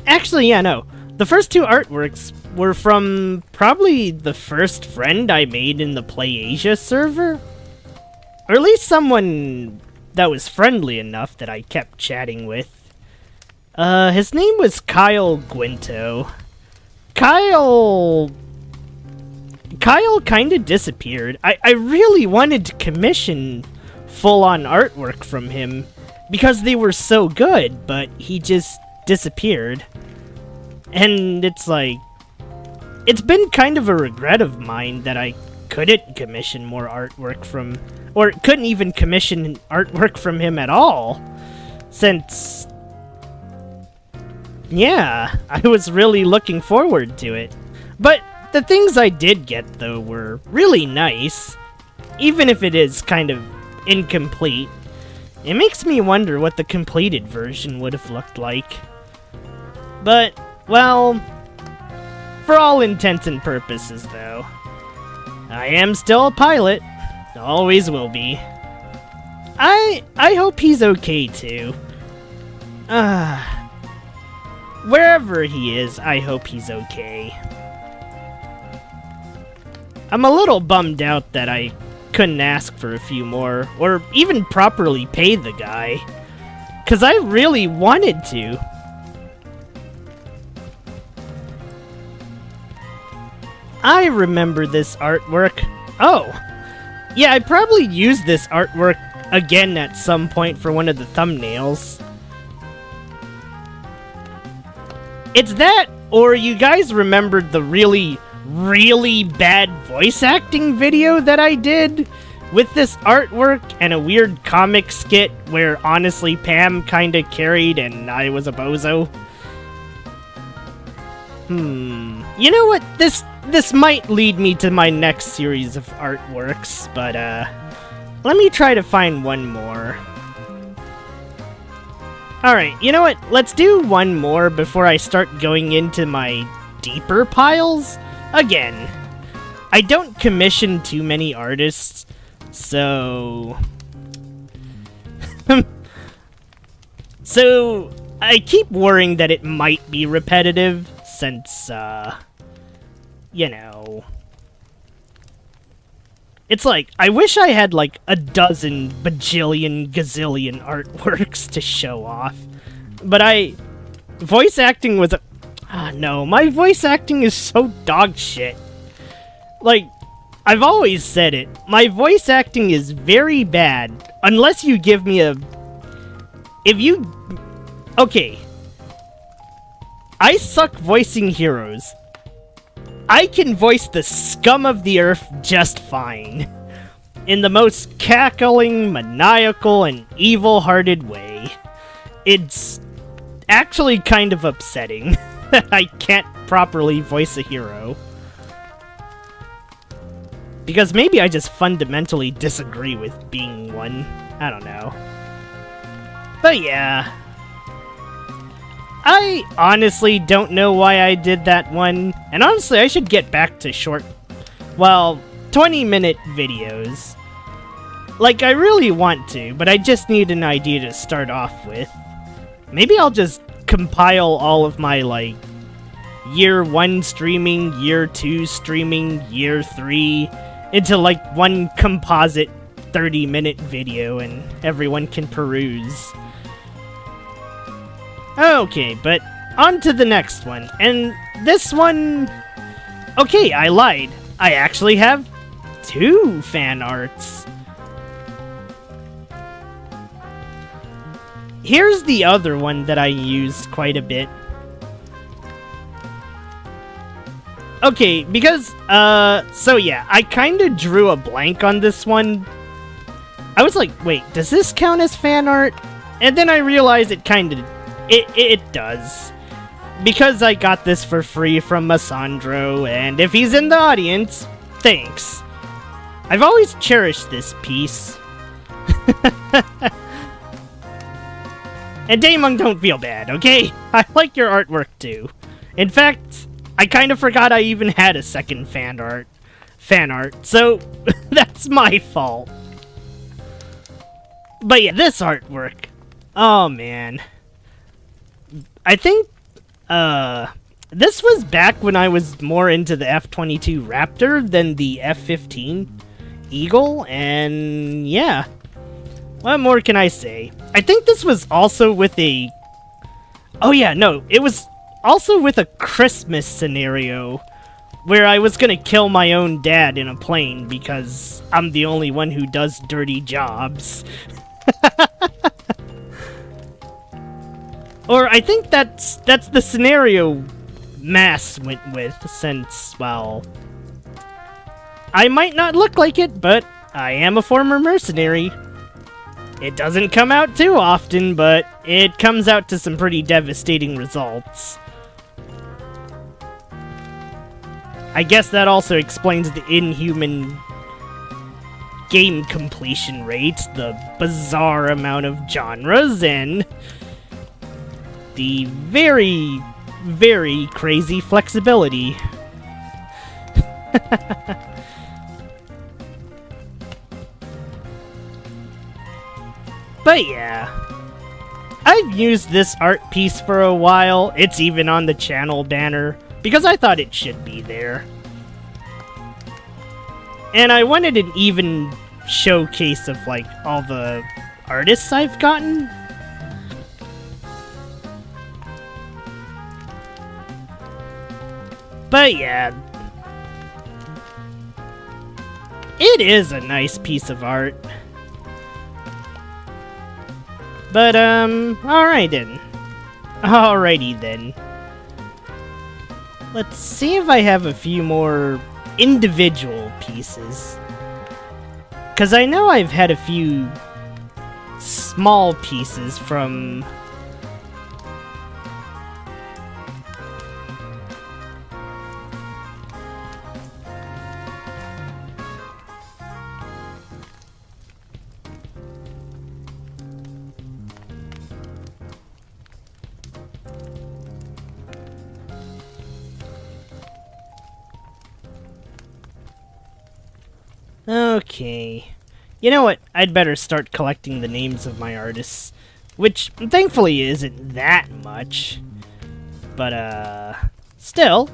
Actually, yeah, no. The first two artworks were from probably the first friend I made in the PlayAsia server. Or at least someone that was friendly enough that I kept chatting with. His name was Kyle Guinto. Kyle kinda disappeared. I really wanted to commission full-on artwork from him because they were so good, but he just disappeared. And it's like... It's been kind of a regret of mine that I couldn't commission more artwork from... Or couldn't even commission artwork from him at all. Since... Yeah, I was really looking forward to it. But the things I did get, though, were really nice. Even if it is kind of incomplete. It makes me wonder what the completed version would have looked like. But, well... For all intents and purposes, though, I am still a pilot. Always will be. I hope he's okay, too. Wherever he is, I hope he's okay. I'm a little bummed out that I couldn't ask for a few more, or even properly pay the guy. 'Cause I really wanted to. I remember this artwork. Oh! Yeah, I probably used this artwork again at some point for one of the thumbnails. It's that, or you guys remembered the really, really bad voice acting video that I did with this artwork and a weird comic skit where honestly Pam kinda carried and I was a bozo? You know what? This might lead me to my next series of artworks, but let me try to find one more. Alright, you know what? Let's do one more before I start going into my deeper piles. Again, I don't commission too many artists, so... So, I keep worrying that it might be repetitive, since, you know... It's like, I wish I had like a dozen bajillion gazillion artworks to show off. But voice acting was no, my voice acting is so dog shit. Like, I've always said it, my voice acting is very bad, unless you give me okay. I suck voicing heroes. I can voice the scum of the earth just fine. In the most cackling, maniacal, and evil-hearted way. It's actually kind of upsetting that I can't properly voice a hero. Because maybe I just fundamentally disagree with being one. I don't know. But yeah. I honestly don't know why I did that one, and honestly I should get back to short, well, 20-minute videos. Like, I really want to, but I just need an idea to start off with. Maybe I'll just compile all of my, like, year 1 streaming, year 2 streaming, year 3, into, like, one composite 30-minute video, and everyone can peruse. Okay, but on to the next one, and this one... Okay, I lied. I actually have 2 fan arts. Here's the other one that I used quite a bit. Okay, because, so yeah, I kinda drew a blank on this one. I was like, wait, does this count as fan art? And then I realized it kinda... It does. Because I got this for free from Massandro, and if he's in the audience, thanks. I've always cherished this piece. And Daemon, don't feel bad, okay? I like your artwork too. In fact, I kind of forgot I even had a second fan art, so that's my fault. But yeah, this artwork. Oh man. I think this was back when I was more into the F-22 Raptor than the F-15 Eagle, and yeah. What more can I say? I think this was also with a... Oh yeah, no, it was also with a Christmas scenario where I was gonna kill my own dad in a plane because I'm the only one who does dirty jobs. Or I think that's the scenario Mass went with, since, well... I might not look like it, but I am a former mercenary. It doesn't come out too often, but it comes out to some pretty devastating results. I guess that also explains the inhuman game completion rate, the bizarre amount of genres, and the very, very crazy flexibility. But yeah, I've used this art piece for a while. It's even on the channel banner, because I thought it should be there. And I wanted an even showcase of, like, all the artists I've gotten. But yeah, it is a nice piece of art. But, alright then. Alrighty then. Let's see if I have a few more individual pieces. 'Cause I know I've had a few small pieces from... Okay. You know what? I'd better start collecting the names of my artists. Which, thankfully, isn't that much. But, still.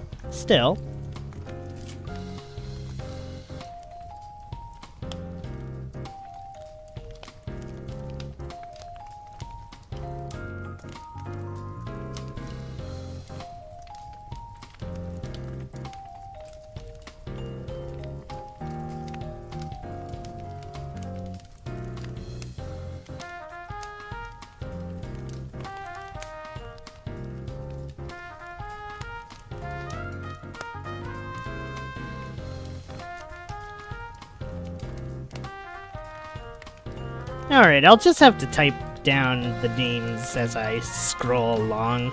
Alright, I'll just have to type down the names as I scroll along.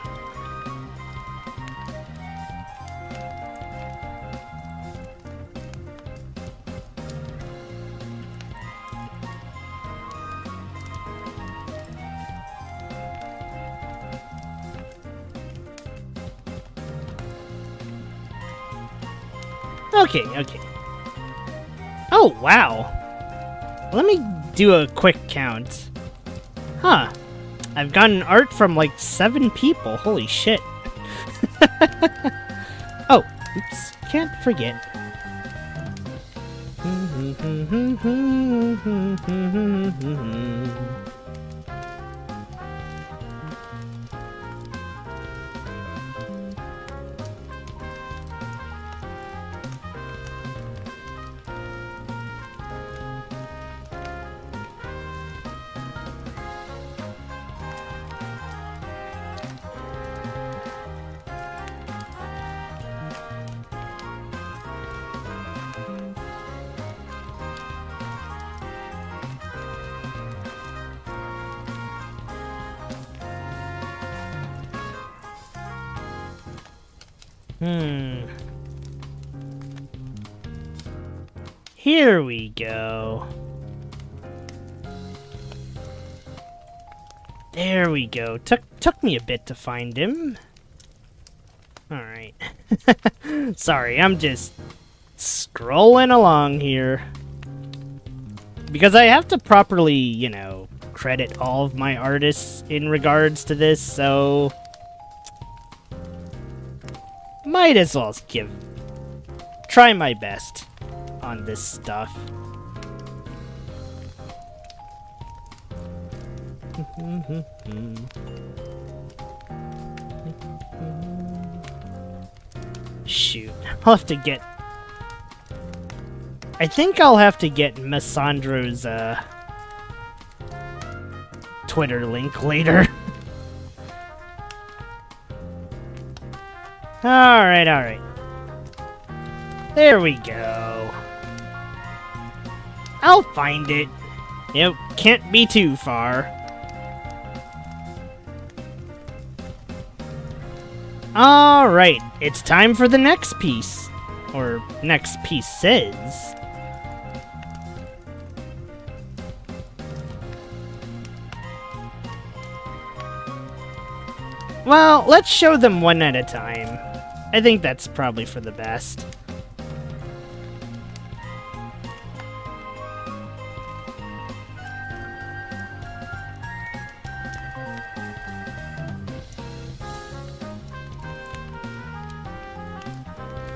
Okay. Oh, wow. Let me do a quick count. Huh. I've gotten art from like 7 people. Holy shit. Oh, oops. Can't forget. Here we go. There we go. Took me a bit to find him. Alright. Sorry, I'm just scrolling along here. Because I have to properly, you know, credit all of my artists in regards to this, so... might as well try my best on this stuff. Shoot, I'll have to get... I think I'll have to get Massandro's, Twitter link later. Alright, alright. There we go. I'll find it. Yep, can't be too far. Alright, it's time for the next piece. Or next pieces. Well, let's show them one at a time. I think that's probably for the best.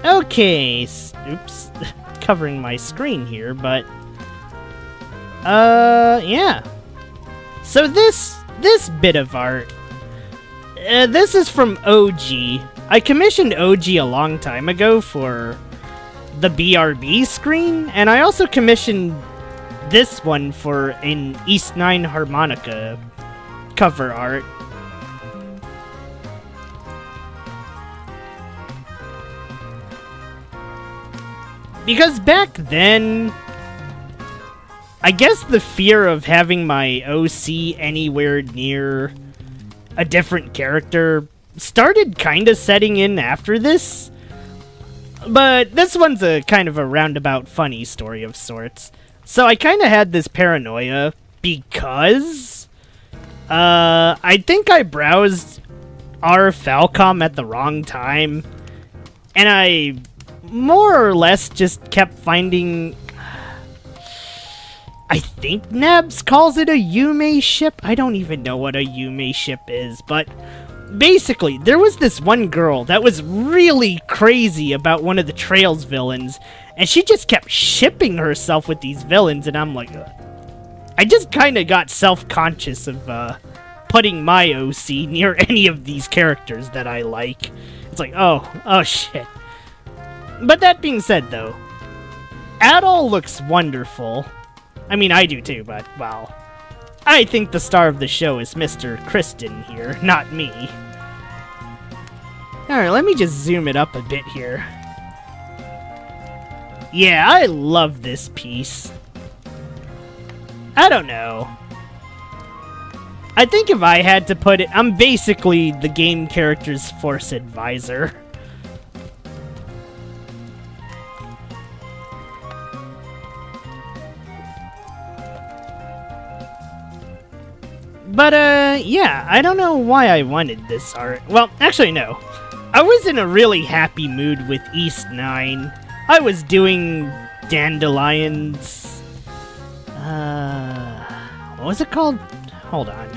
Okay, oops, covering my screen here, but yeah. So this bit of art, this is from OG. I commissioned OG a long time ago for the BRB screen, and I also commissioned this one for an East 9 harmonica cover art. Because back then, I guess the fear of having my OC anywhere near a different character started kind of setting in after this. But this one's a kind of a roundabout funny story of sorts. So I kind of had this paranoia because I think I browsed R Falcom at the wrong time, and I more or less just kept finding... I think Nabs calls it a Yume ship. I don't even know what a Yume ship is, but basically, there was this one girl that was really crazy about one of the Trails villains, and she just kept shipping herself with these villains, and I'm like... I just kind of got self-conscious of putting my OC near any of these characters that I like. It's like, oh shit. But that being said, though, Adol looks wonderful. I mean, I do too, but, well, I think the star of the show is Mr. Kristen here, not me. Alright, let me just zoom it up a bit here. Yeah, I love this piece. I don't know. I think if I had to put it, I'm basically the game character's Force advisor. But, yeah, I don't know why I wanted this art. Well, actually, no. I was in a really happy mood with East 9. I was doing Dandelions... what was it called? Hold on.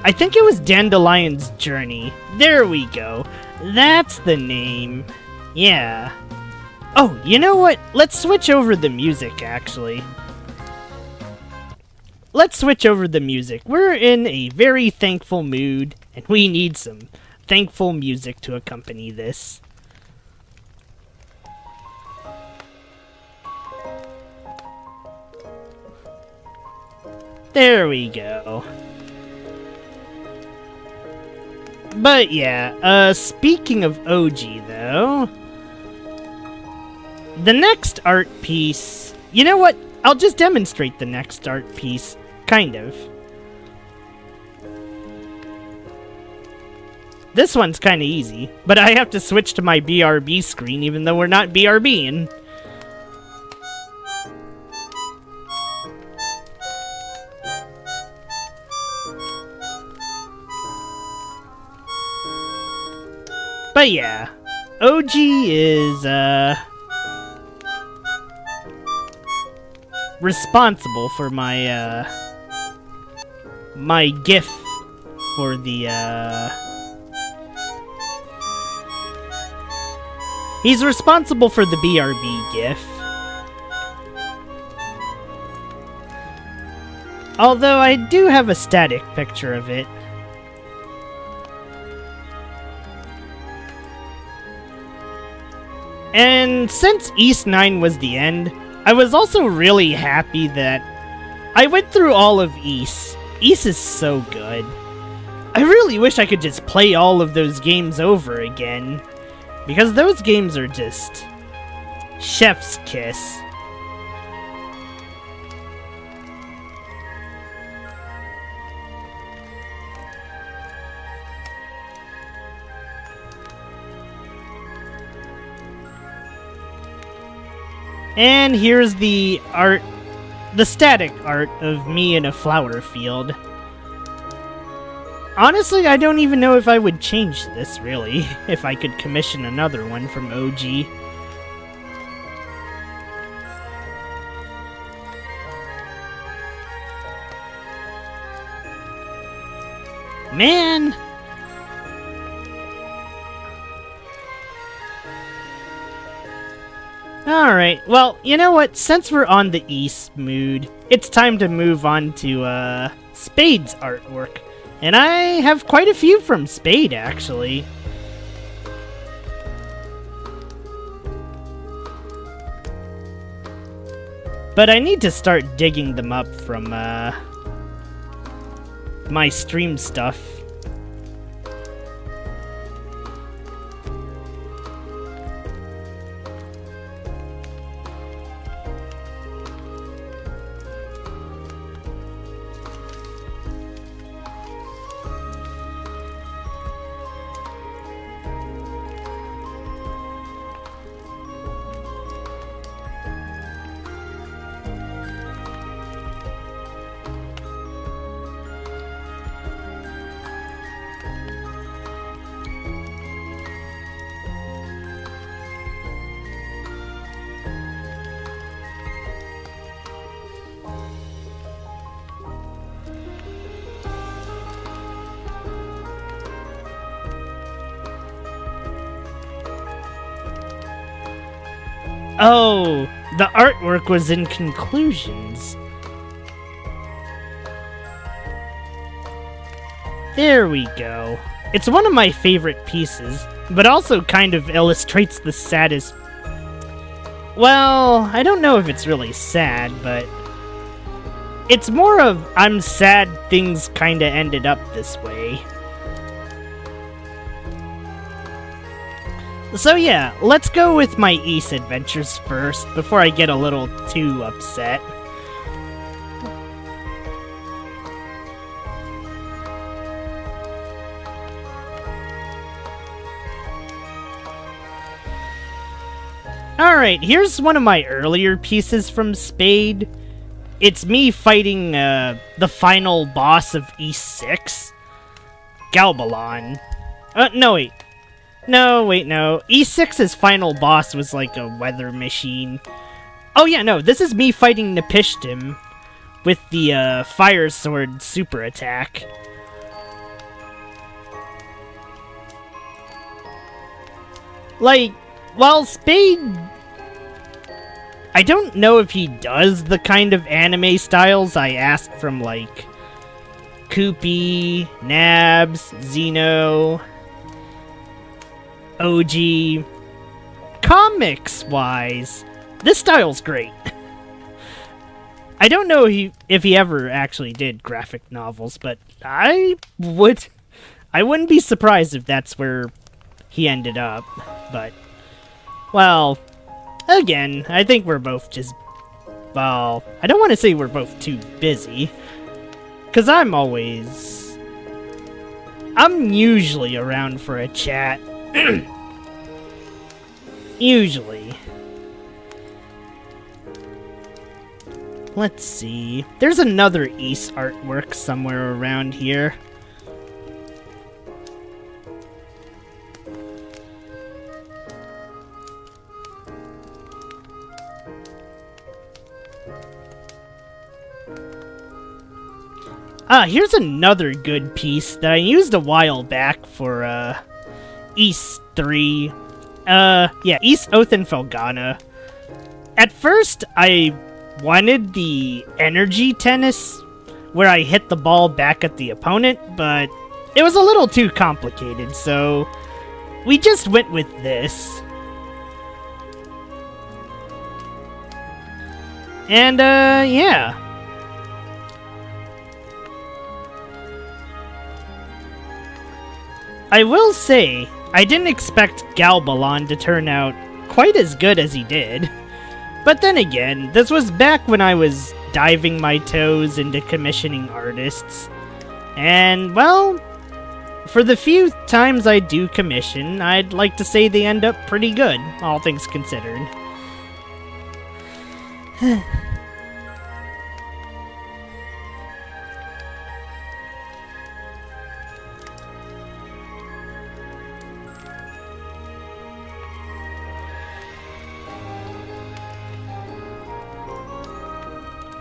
I think it was Dandelion's Journey. There we go. That's the name. Yeah. Oh, you know what? Let's switch over the music, actually. Let's switch over the music. We're in a very thankful mood, and we need some thankful music to accompany this. There we go. But yeah, speaking of OG, though... the next art piece... You know what? I'll just demonstrate the next art piece. Kind of. This one's kind of easy, but I have to switch to my BRB screen even though we're not BRBing. But yeah, OG is, responsible for my, my GIF for the, he's responsible for the BRB GIF. Although I do have a static picture of it. And since East 9 was the end, I was also really happy that I went through all of East. East is so good. I really wish I could just play all of those games over again, because those games are just chef's kiss. And here's the art, the static art of me in a flower field. Honestly, I don't even know if I would change this, really, if I could commission another one from OG. Man! Alright, well, you know what? Since we're on the East mood, it's time to move on to, Spade's artwork. And I have quite a few from Spade, actually. But I need to start digging them up from, my stream stuff. Oh, the artwork was in conclusions. There we go. It's one of my favorite pieces, but also kind of illustrates the saddest... Well, I don't know if it's really sad, but... It's more of, I'm sad things kinda ended up this way. So yeah, let's go with my East adventures first, before I get a little too upset. Alright, here's one of my earlier pieces from Spade. It's me fighting the final boss of East 6. Galbalon. No wait. No, wait, no. E6's final boss was like a weather machine. Oh yeah, no, this is me fighting Nepishtim with the Fire Sword super attack. Like, while Spade... I don't know if he does the kind of anime styles I asked from, like, Koopy, Nabs, Xeno... OG. Comics-wise, this style's great. I don't know if he ever actually did graphic novels, but I wouldn't be surprised if that's where he ended up. But, well, again, I think we're both just, well, I don't want to say we're both too busy, because I'm usually around for a chat. Usually. Let's see. There's another East artwork somewhere around here. Here's another good piece that I used a while back for, East 3. Yeah, East Othenfelgana. At first, I wanted the energy tennis, where I hit the ball back at the opponent, but it was a little too complicated, so we just went with this. And, yeah. I will say, I didn't expect Galbalon to turn out quite as good as he did. But then again, this was back when I was diving my toes into commissioning artists. And, well, for the few times I do commission, I'd like to say they end up pretty good, all things considered.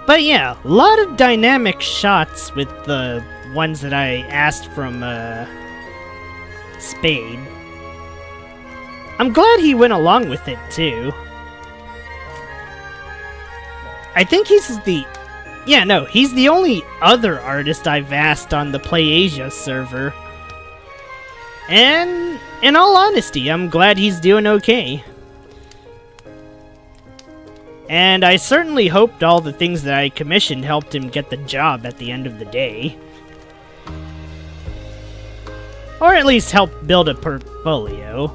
But yeah, a lot of dynamic shots with the ones that I asked from, Spade. I'm glad he went along with it, too. I think he's the... Yeah, no, he's the only other artist I've asked on the PlayAsia server. And, in all honesty, I'm glad he's doing okay. And I certainly hoped all the things that I commissioned helped him get the job at the end of the day. Or at least help build a portfolio.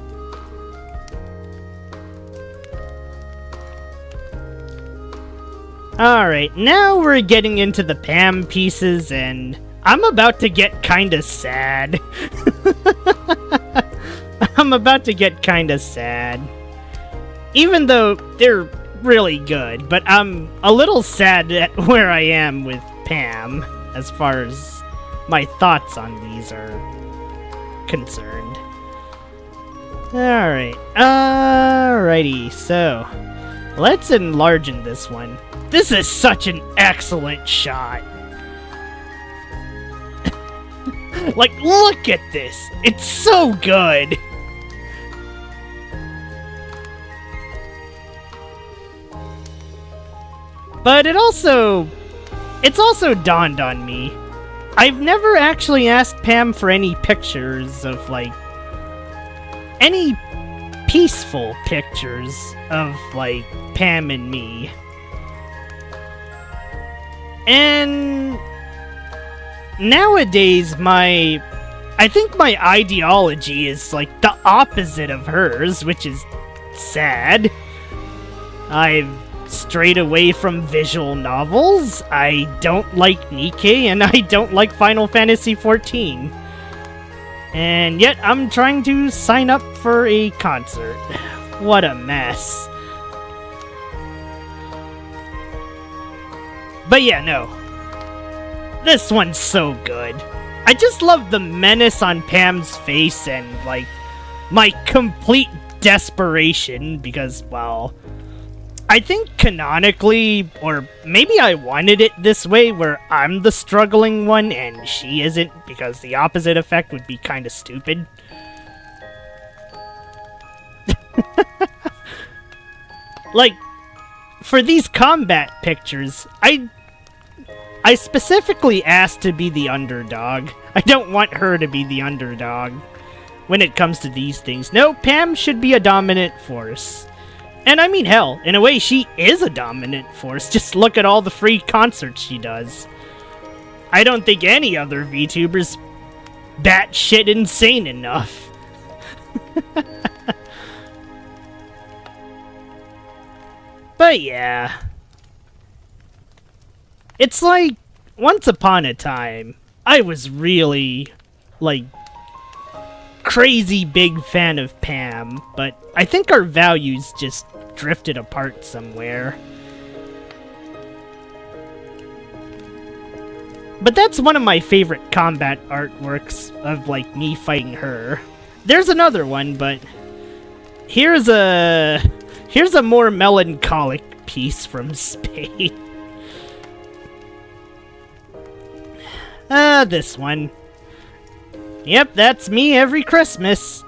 Alright, now we're getting into the Pam pieces, and I'm about to get kinda sad. I'm about to get kinda sad. Even though they're really good, but I'm a little sad at where I am with Pam, as far as my thoughts on these are concerned. Alrighty, so let's enlarge in this one. This is such an excellent shot. Like, look at this! It's so good! But it's also dawned on me, I've never actually asked Pam for any pictures of, like, any peaceful pictures of, like, Pam and me. And nowadays, I think my ideology is, like, the opposite of hers, which is sad. I've strayed away from visual novels, I don't like Nikkei, and I don't like Final Fantasy XIV. And yet, I'm trying to sign up for a concert. What a mess. But yeah, no. This one's so good. I just love the menace on Pam's face and, like, my complete desperation because, well, I think canonically, or maybe I wanted it this way where I'm the struggling one and she isn't, because the opposite effect would be kind of stupid. Like, for these combat pictures, I specifically asked to be the underdog. I don't want her to be the underdog when it comes to these things. No, Pam should be a dominant force. And I mean, hell, in a way, she is a dominant force. Just look at all the free concerts she does. I don't think any other VTuber's batshit insane enough. But yeah. It's like, once upon a time, I was really, like, crazy big fan of Pam, but I think our values just drifted apart somewhere. But that's one of my favorite combat artworks of, like, me fighting her. There's another one, but here's a more melancholic art piece from Spade. This one. Yep, that's me every Christmas.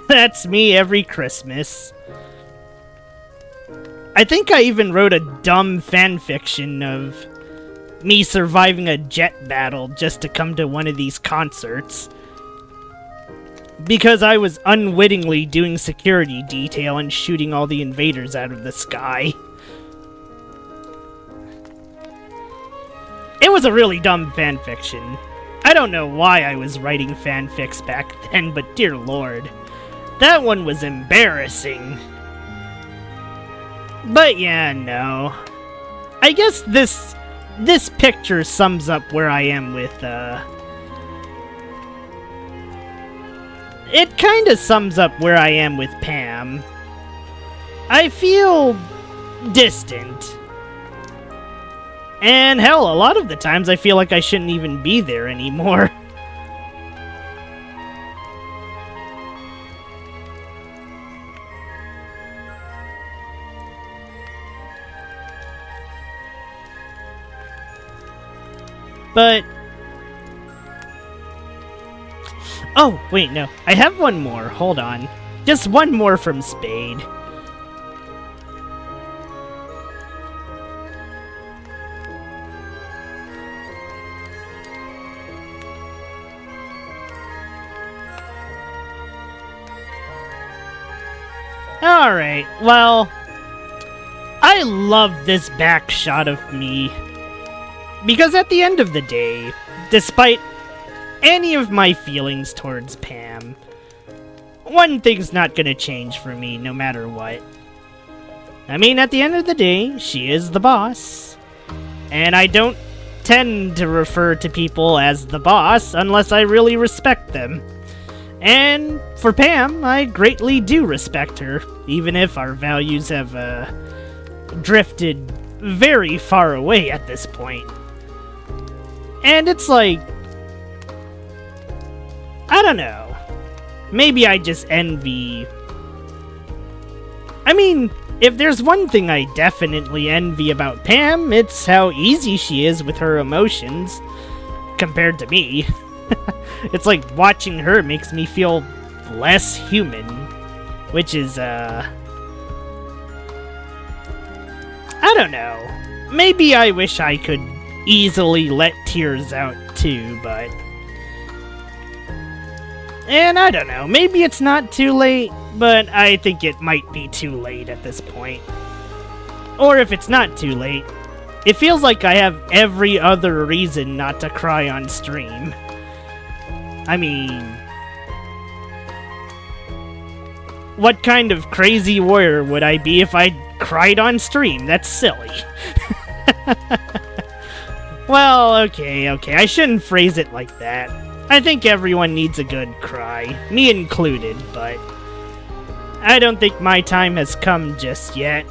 That's me every Christmas. I think I even wrote a dumb fanfiction of me surviving a jet battle just to come to one of these concerts. Because I was unwittingly doing security detail and shooting all the invaders out of the sky. It was a really dumb fanfiction. I don't know why I was writing fanfics back then, but dear lord. That one was embarrassing. But yeah, no. I guess this picture sums up where I am with, it kinda sums up where I am with Pam. I feel distant. And hell, a lot of the times I feel like I shouldn't even be there anymore. But... oh, wait, no. I have one more. Hold on. Just one more from Spade. Alright, well... I love this back shot of me. Because at the end of the day, despite any of my feelings towards Pam, one thing's not gonna change for me no matter what. I mean, at the end of the day, she is the boss. And I don't tend to refer to people as the boss unless I really respect them. And for Pam, I greatly do respect her, even if our values have drifted very far away at this point. And it's like, I don't know. Maybe I just envy... I mean, if there's one thing I definitely envy about Pam, it's how easy she is with her emotions compared to me. It's like watching her makes me feel less human, which is, I don't know. Maybe I wish I could easily let tears out too, but... and I don't know, maybe it's not too late, but I think it might be too late at this point. Or if it's not too late, it feels like I have every other reason not to cry on stream. I mean... what kind of crazy warrior would I be if I cried on stream? That's silly. Well, okay, I shouldn't phrase it like that. I think everyone needs a good cry, me included, but I don't think my time has come just yet.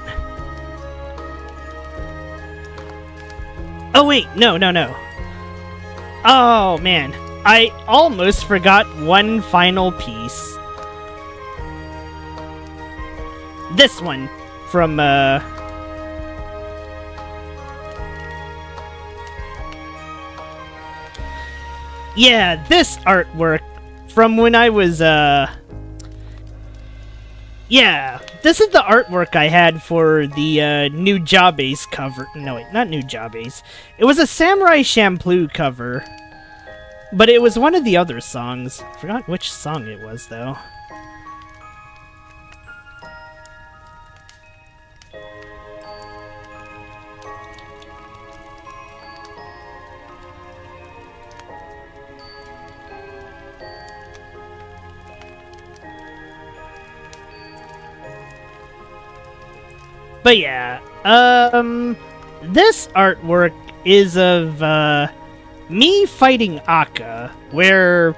Oh wait, no. Oh man, I almost forgot one final piece. This one from, yeah, this artwork from when I was, yeah, this is the artwork I had for the, New Jabez cover. No, wait, not New Jabez. It was a Samurai Champloo cover, but it was one of the other songs. I forgot which song it was, though. But yeah, this artwork is of, me fighting Akka, where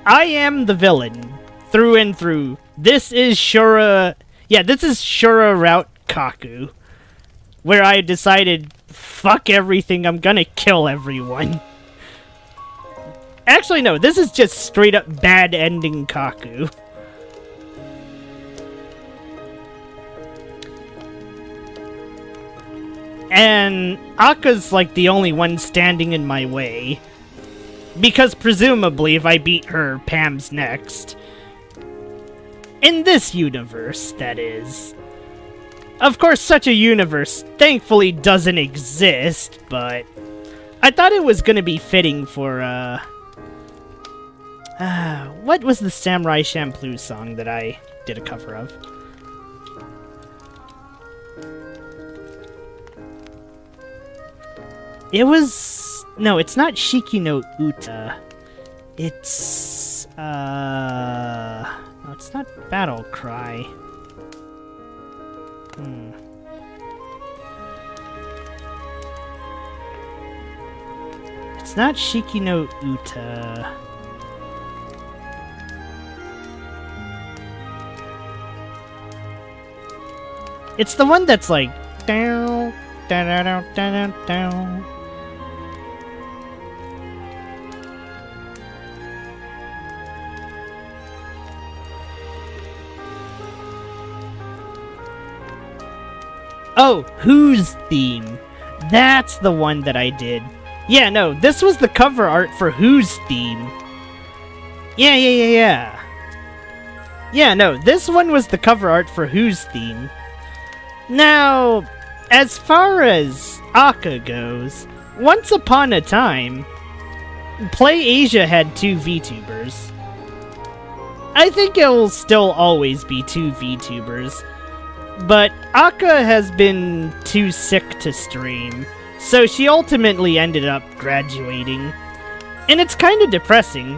I am the villain, through and through. This is Shura Route Kaku, where I decided, fuck everything, I'm gonna kill everyone. Actually, no, this is just straight up bad ending Kaku. And Akka's like the only one standing in my way. Because presumably if I beat her, Pam's next. In this universe, that is. Of course, such a universe thankfully doesn't exist, but I thought it was gonna be fitting for, what was the Samurai Champloo song that I did a cover of? It was... No, it's not Shiki no Uta. It's... No, it's not Battle Cry. It's not Shiki no Uta. It's the one that's like... Down, down, down, down, down. Oh, Who's Theme. That's the one that I did. Yeah, no, this was the cover art for Who's Theme. Yeah. Yeah, no, this one was the cover art for Who's Theme. Now, as far as Akka goes, once upon a time, Play Asia had 2 VTubers. I think it'll still always be 2 VTubers. But Akka has been too sick to stream, so she ultimately ended up graduating. And it's kind of depressing.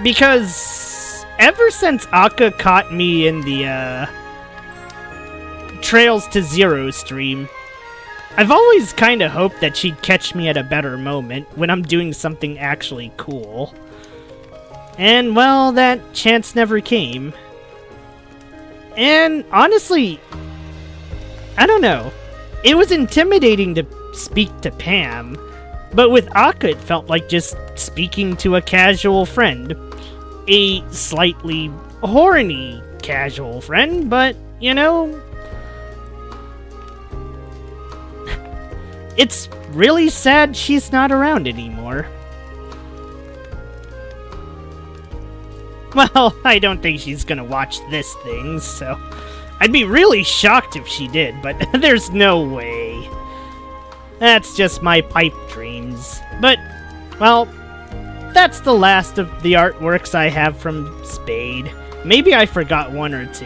Because ever since Akka caught me in the Trails to Zero stream, I've always kind of hoped that she'd catch me at a better moment when I'm doing something actually cool. And, well, that chance never came. And honestly, I don't know. It was intimidating to speak to Pam, but with Akka it felt like just speaking to a casual friend. A slightly horny casual friend, but, you know... It's really sad she's not around anymore. Well, I don't think she's gonna watch this thing, so... I'd be really shocked if she did, but there's no way. That's just my pipe dreams. But, well, that's the last of the artworks I have from Spade. Maybe I forgot 1 or 2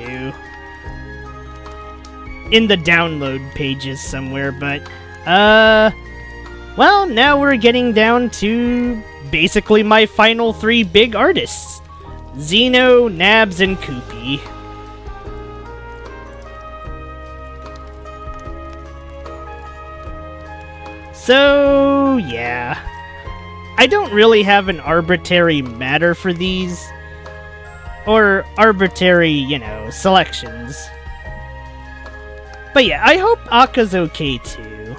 in the download pages somewhere, but, well, now we're getting down to basically my final 3 big artists. Xeno, Nabs, and Koopy. So, yeah. I don't really have an arbitrary matter for these. Or arbitrary, you know, selections. But yeah, I hope Akka's okay too.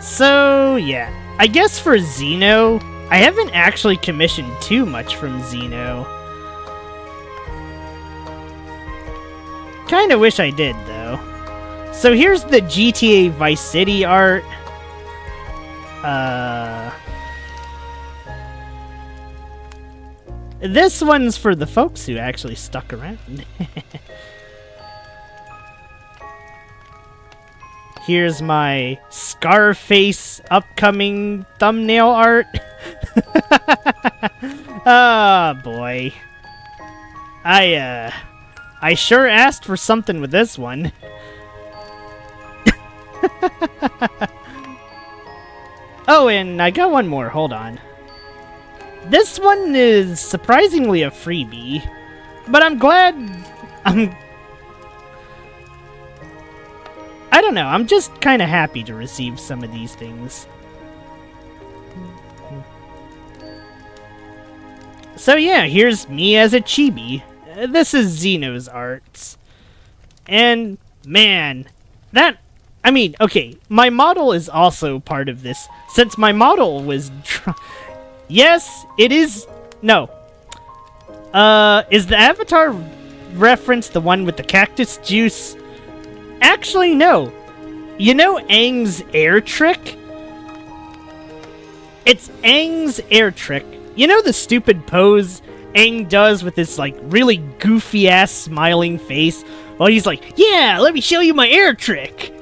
So, yeah. I guess for Xeno, I haven't actually commissioned too much from Xeno. Kinda wish I did, though. So here's the GTA Vice City art. This one's for the folks who actually stuck around. Here's my Scarface upcoming thumbnail art. Oh, boy. I sure asked for something with this one. Oh, and I got one more. Hold on. This one is surprisingly a freebie, but I'm glad... I don't know, I'm just kind of happy to receive some of these things. So yeah, here's me as a chibi. This is Xeno's arts. And, man, that I mean, okay, my model is also part of this, since my model was yes, it is... No. Is the Avatar reference the one with the cactus juice? Actually, no. You know Aang's air trick? It's Aang's air trick. You know the stupid pose Aang does with this, like, really goofy-ass smiling face? Well, he's like, yeah, let me show you my air trick!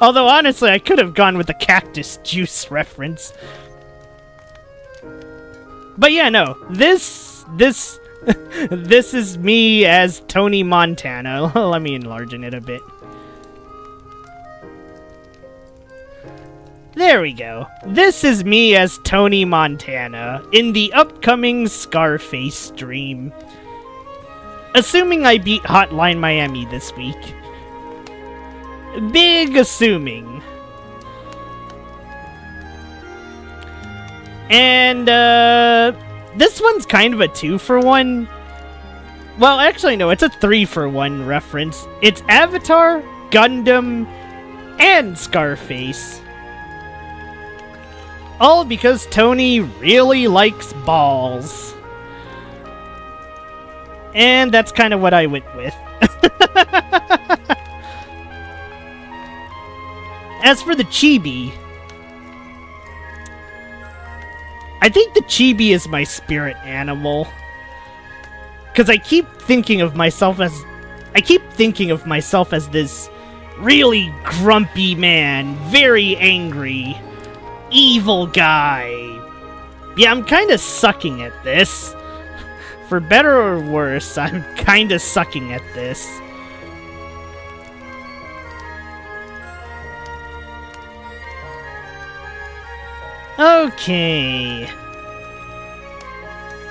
Although, honestly, I could have gone with the cactus juice reference. But yeah, no. This is me as Tony Montana. Let me enlargen it a bit. There we go. This is me as Tony Montana in the upcoming Scarface stream. Assuming I beat Hotline Miami this week. Big assuming. And, this one's kind of a 2-for-1. Well, actually, no, it's a 3-for-1 reference. It's Avatar, Gundam, and Scarface. All because Tony really likes balls. And that's kind of what I went with. As for the chibi, I think the chibi is my spirit animal. Because I keep thinking of myself as this really grumpy man, very angry, evil guy. Yeah, I'm kind of sucking at this. For better or worse, I'm kind of sucking at this. Okay.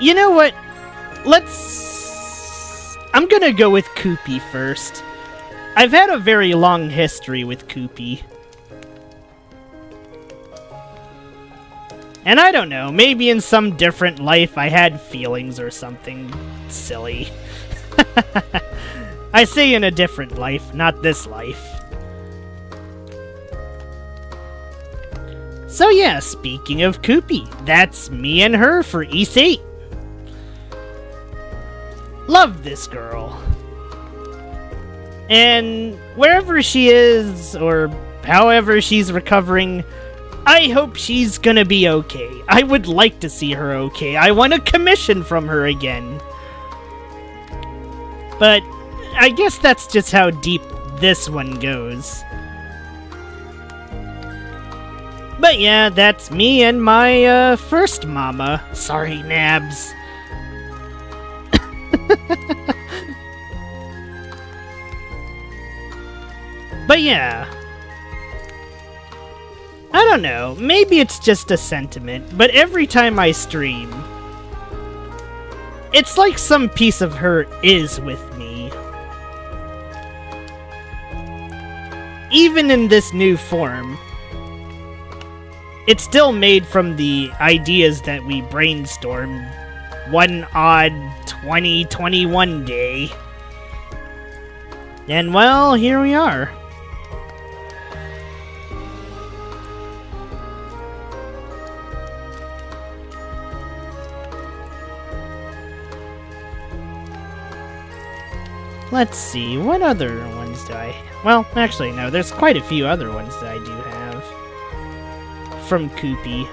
You know what? I'm gonna go with Koopy first. I've had a very long history with Koopy. And I don't know, maybe in some different life I had feelings or something silly. I say in a different life, not this life. So yeah, speaking of Koopy, that's me and her for East 8. Love this girl. And wherever she is, or however she's recovering, I hope she's gonna be okay. I would like to see her okay. I want a commission from her again. But I guess that's just how deep this one goes. But yeah, that's me and my first mama. Sorry, Nabs. But yeah. I don't know, maybe it's just a sentiment, but every time I stream, it's like some piece of her is with me. Even in this new form, it's still made from the ideas that we brainstormed one odd 2021 day. And well, here we are. Let's see, what other ones do I... Well, actually, no, there's quite a few other ones that I do have. From Koopy.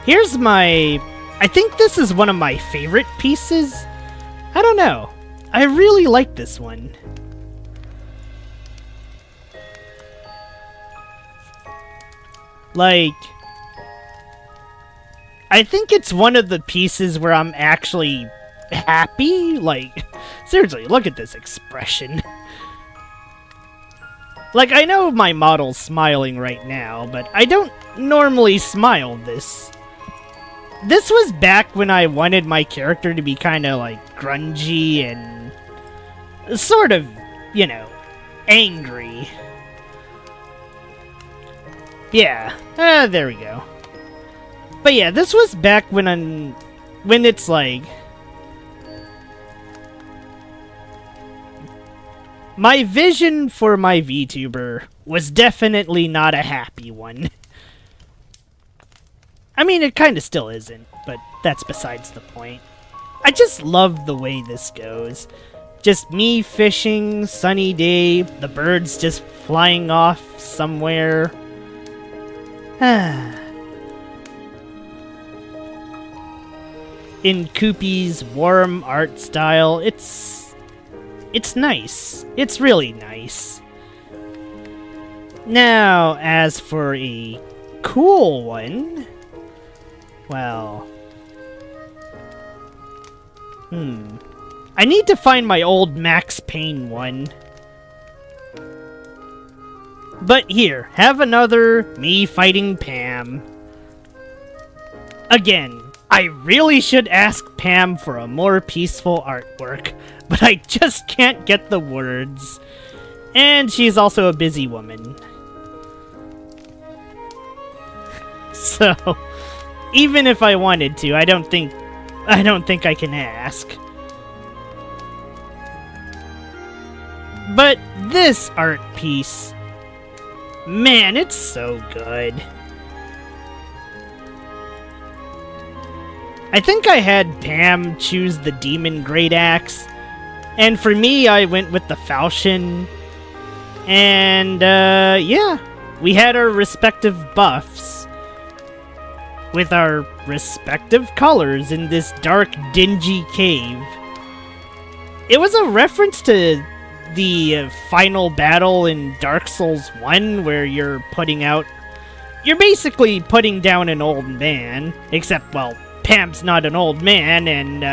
Here's my... I think this is one of my favorite pieces. I don't know. I really like this one. Like... I think it's one of the pieces where I'm actually happy. Like, seriously, look at this expression. Like, I know my model's smiling right now, but I don't normally smile this. This was back when I wanted my character to be kind of, like, grungy and sort of, you know, angry. Yeah, there we go. But yeah, this was back when it's like... My vision for my VTuber was definitely not a happy one. I mean, it kind of still isn't, but that's besides the point. I just love the way this goes. Just me fishing, sunny day, the birds just flying off somewhere. In Koopy's warm art style, it's nice. It's really nice. Now, as for a cool one, well, I need to find my old Max Payne one. But here, have another me fighting Pam. Again, I really should ask Pam for a more peaceful artwork, but I just can't get the words. And she's also a busy woman. So, even if I wanted to, I don't think I can ask. But this art piece, man, it's so good. I think I had Pam choose the Demon Great Axe, and for me, I went with the Falchion. And, yeah, we had our respective buffs with our respective colors in this dark, dingy cave. It was a reference to the final battle in Dark Souls 1 where you're basically putting down an old man, except, well, Pam's not an old man, and,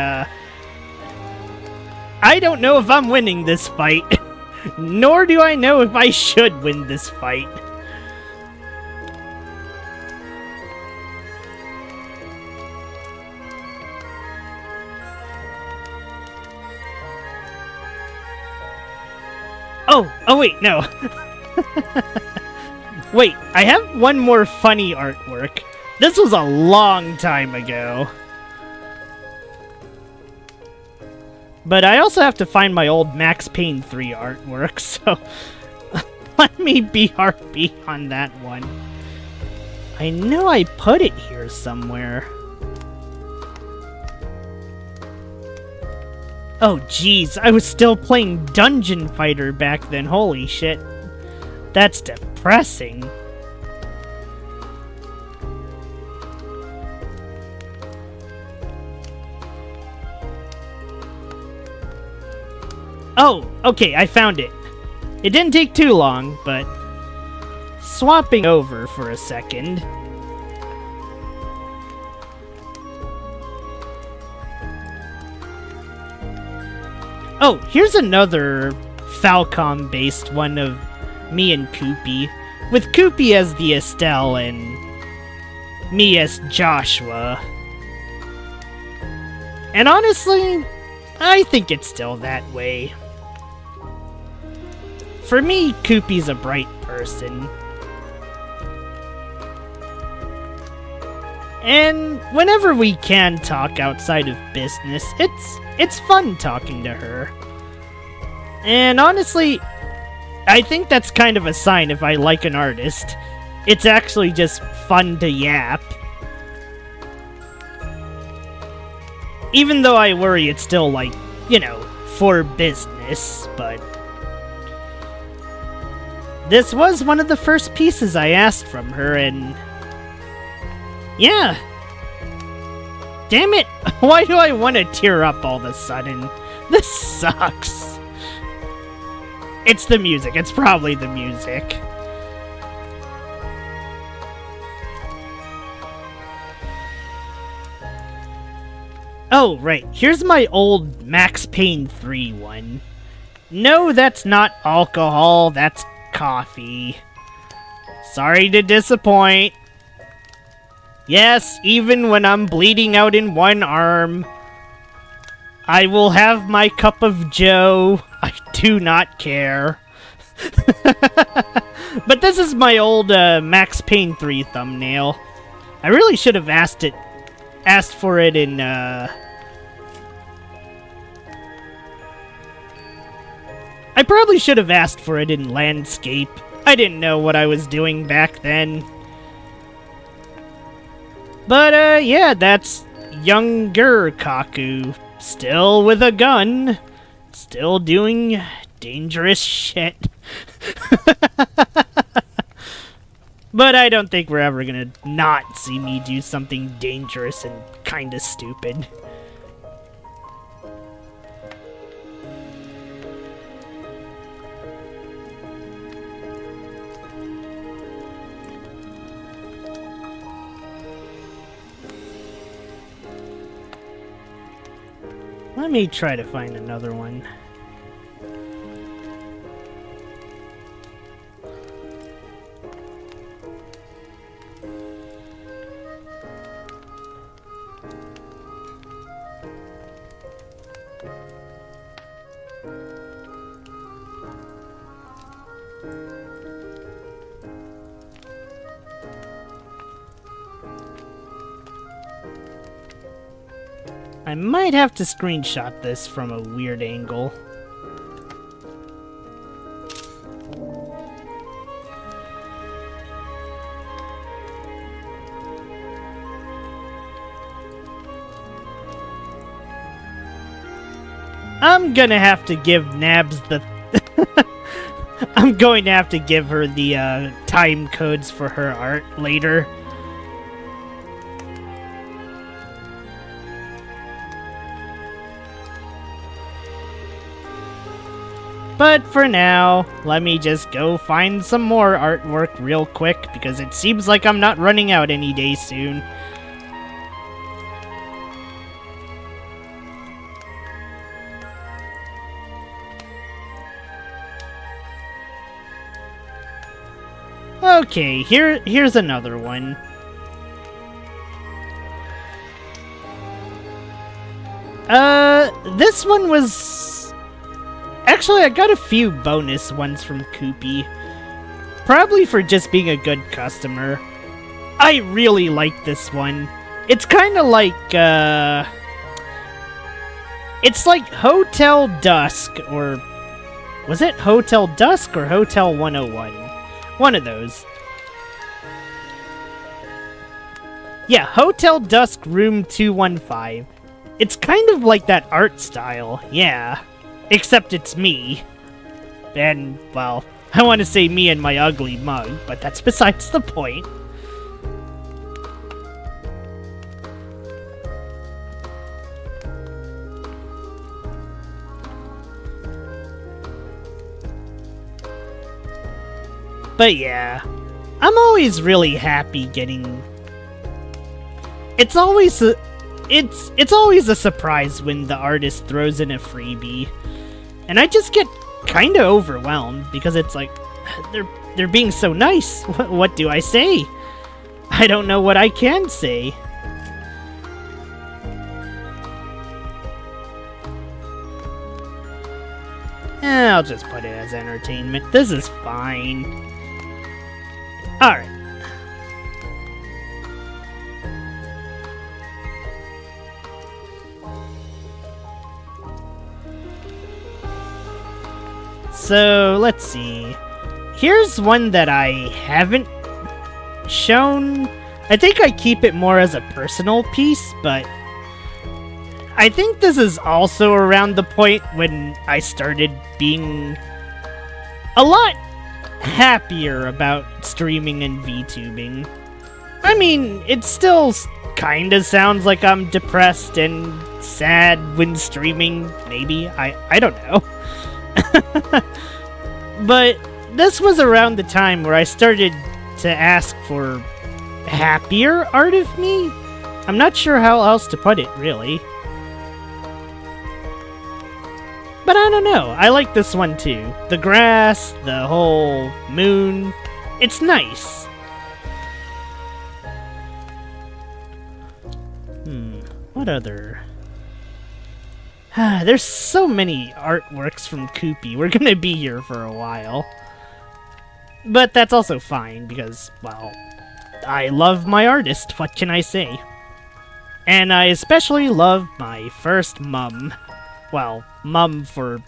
I don't know if I'm winning this fight, nor do I know if I should win this fight. Oh wait, no. Wait, I have one more funny artwork. This was a long time ago. But I also have to find my old Max Payne 3 artwork, so let me BRB on that one. I know I put it here somewhere. Oh jeez, I was still playing Dungeon Fighter back then, holy shit. That's depressing. Oh, okay, I found it. It didn't take too long, but swapping over for a second. Oh, here's another Falcom-based one of me and Koopy, with Koopy as the Estelle and me as Joshua. And honestly, I think it's still that way. For me, Koopy's a bright person. And whenever we can talk outside of business, it's fun talking to her. And honestly, I think that's kind of a sign if I like an artist. It's actually just fun to yap. Even though I worry it's still like, you know, for business, but this was one of the first pieces I asked from her, and yeah. Damn it! Why do I want to tear up all of a sudden? This sucks. It's the music. It's probably the music. Oh, right. Here's my old Max Payne 3 one. No, that's not alcohol. That's coffee. Sorry to disappoint. Yes, even when I'm bleeding out in one arm, I will have my cup of joe. I do not care. But this is my old Max Payne 3 thumbnail. I really should have asked for it in, I probably should have asked for it in landscape. I didn't know what I was doing back then. But, yeah, that's younger Kaku. Still with a gun. Still doing dangerous shit. But I don't think we're ever gonna not see me do something dangerous and kinda stupid. Let me try to find another one. I might have to screenshot this from a weird angle. I'm gonna have to give Nabs the... I'm going to have to give her the time codes for her art later. But for now, let me just go find some more artwork real quick, because it seems like I'm not running out any day soon. Okay, here's another one. This one was... Actually, I got a few bonus ones from Koopy. Probably for just being a good customer. I really like this one. It's kind of like, it's like Hotel Dusk, or... Was it Hotel Dusk or Hotel 101? One of those. Yeah, Hotel Dusk Room 215. It's kind of like that art style, yeah. Except it's me. And, well, I want to say me and my ugly mug, but that's besides the point. But yeah, I'm always really happy getting... It's always a surprise when the artist throws in a freebie. And I just get kind of overwhelmed, because it's like, they're being so nice. What do I say? I don't know what I can say. I'll just put it as entertainment. This is fine. Alright. So, let's see. Here's one that I haven't shown. I think I keep it more as a personal piece, but I think this is also around the point when I started being a lot happier about streaming and VTubing. I mean, it still kinda sounds like I'm depressed and sad when streaming, maybe. I don't know. But this was around the time where I started to ask for happier art of me. I'm not sure how else to put it, really. But I don't know, I like this one too. The grass, the whole moon, it's nice. What other... There's so many artworks from Koopy, we're gonna be here for a while. But that's also fine, because, well, I love my artist, what can I say? And I especially love my first mum. Well, mum for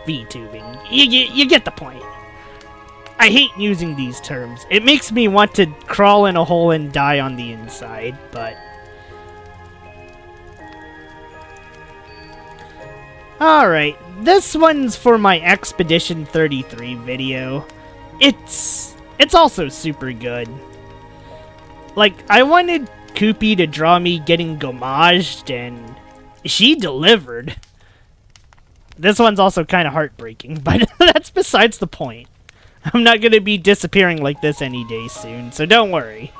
VTubing. You get the point. I hate using these terms. It makes me want to crawl in a hole and die on the inside, but... Alright, this one's for my Expedition 33 video. It's also super good. Like, I wanted Koopy to draw me getting gommaged, and she delivered. This one's also kind of heartbreaking, but that's besides the point. I'm not going to be disappearing like this any day soon, so don't worry.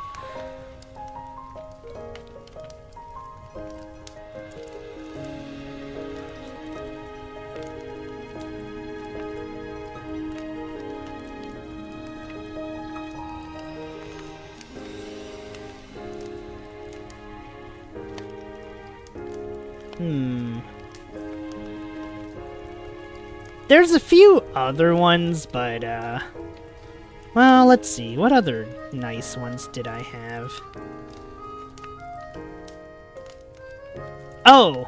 There's a few other ones, but, well, let's see. What other nice ones did I have? Oh!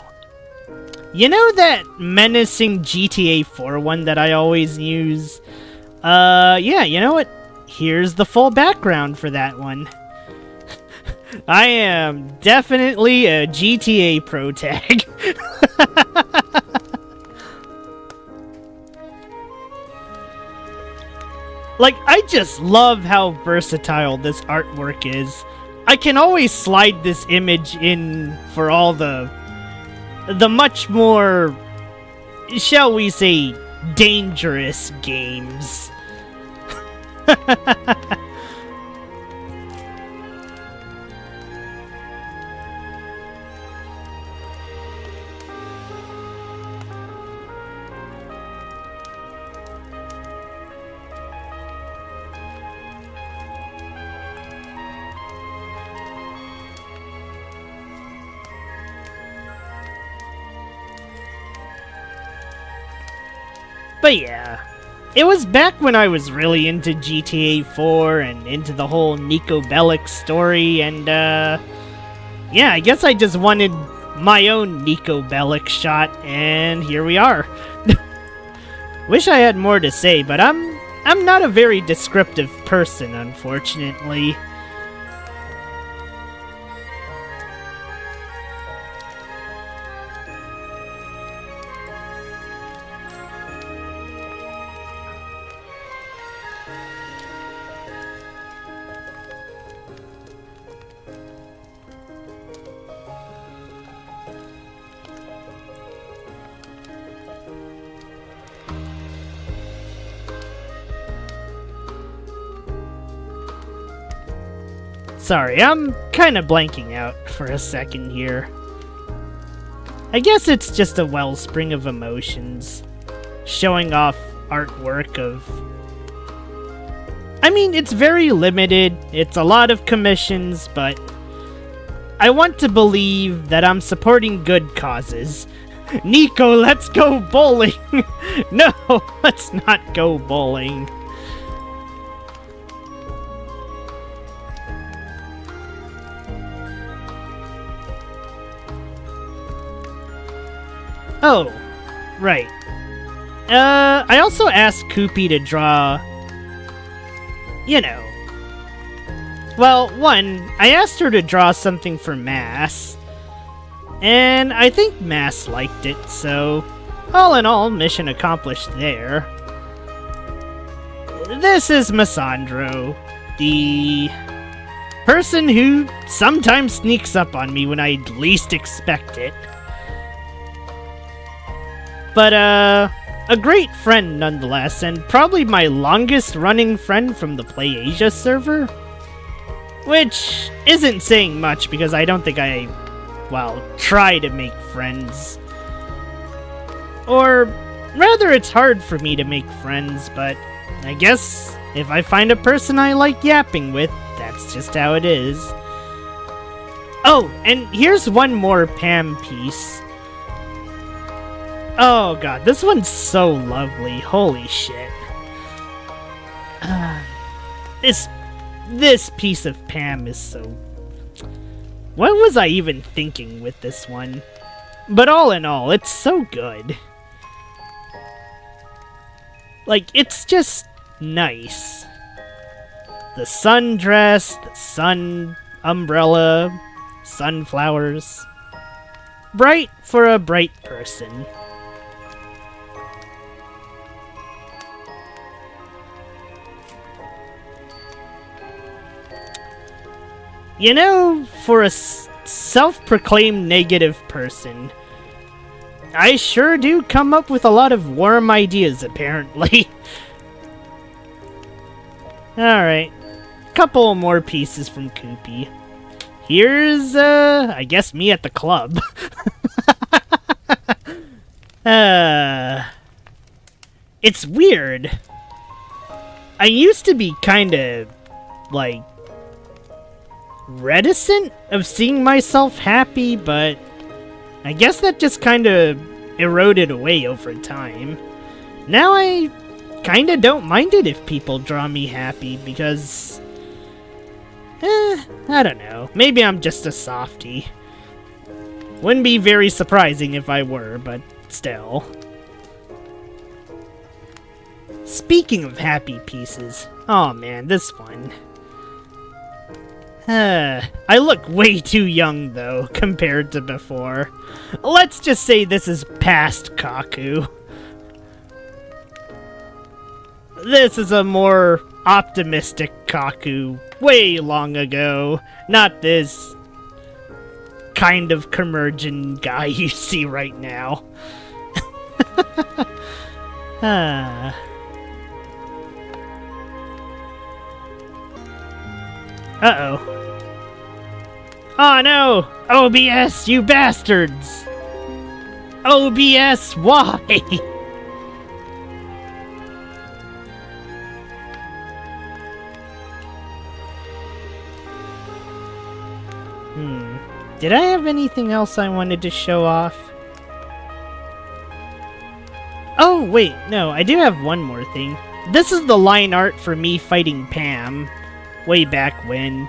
You know that menacing GTA 4 one that I always use? Yeah, you know what? Here's the full background for that one. I am definitely a GTA pro tag. Like, I just love how versatile this artwork is. I can always slide this image in for all the much more, shall we say, dangerous games. But yeah, it was back when I was really into GTA 4 and into the whole Nico Bellic story, and yeah, I guess I just wanted my own Nico Bellic shot, and here we are. Wish I had more to say, but I'm not a very descriptive person, unfortunately. Sorry, I'm kind of blanking out for a second here. I guess it's just a wellspring of emotions. Showing off artwork of... I mean, it's very limited, it's a lot of commissions, but... I want to believe that I'm supporting good causes. Nico, let's go bowling! No, let's not go bowling. Oh, right. I also asked Koopy to draw, you know. Well, one, I asked her to draw something for Mass, and I think Mass liked it, so all in all, mission accomplished there. This is Massandro, the person who sometimes sneaks up on me when I least expect it. But, a great friend nonetheless, and probably my longest running friend from the Play Asia server. Which isn't saying much because I don't think I, well, try to make friends. Or, rather it's hard for me to make friends, but I guess if I find a person I like yapping with, that's just how it is. Oh, and here's one more Pam piece. Oh god, this one's so lovely. Holy shit. this piece of Pam is so... What was I even thinking with this one? But all in all, it's so good. Like, it's just nice. The sundress, the sun umbrella, sunflowers. Bright for a bright person. You know, for a self-proclaimed negative person, I sure do come up with a lot of warm ideas, apparently. Alright, couple more pieces from Koopy. Here's, I guess me at the club. It's weird. I used to be kinda, like, reticent of seeing myself happy, but I guess that just kinda eroded away over time. Now I kinda don't mind it if people draw me happy, because... I don't know. Maybe I'm just a softie. Wouldn't be very surprising if I were, but still. Speaking of happy pieces, oh man, this one. I look way too young, though, compared to before. Let's just say this is past Kaku. This is a more optimistic Kaku way long ago. Not this kind of curmudgeon guy you see right now. Uh-oh. Oh no! OBS, you bastards! OBS, why? Did I have anything else I wanted to show off? Oh, wait, no, I do have one more thing. This is the line art for me fighting Pam, way back when.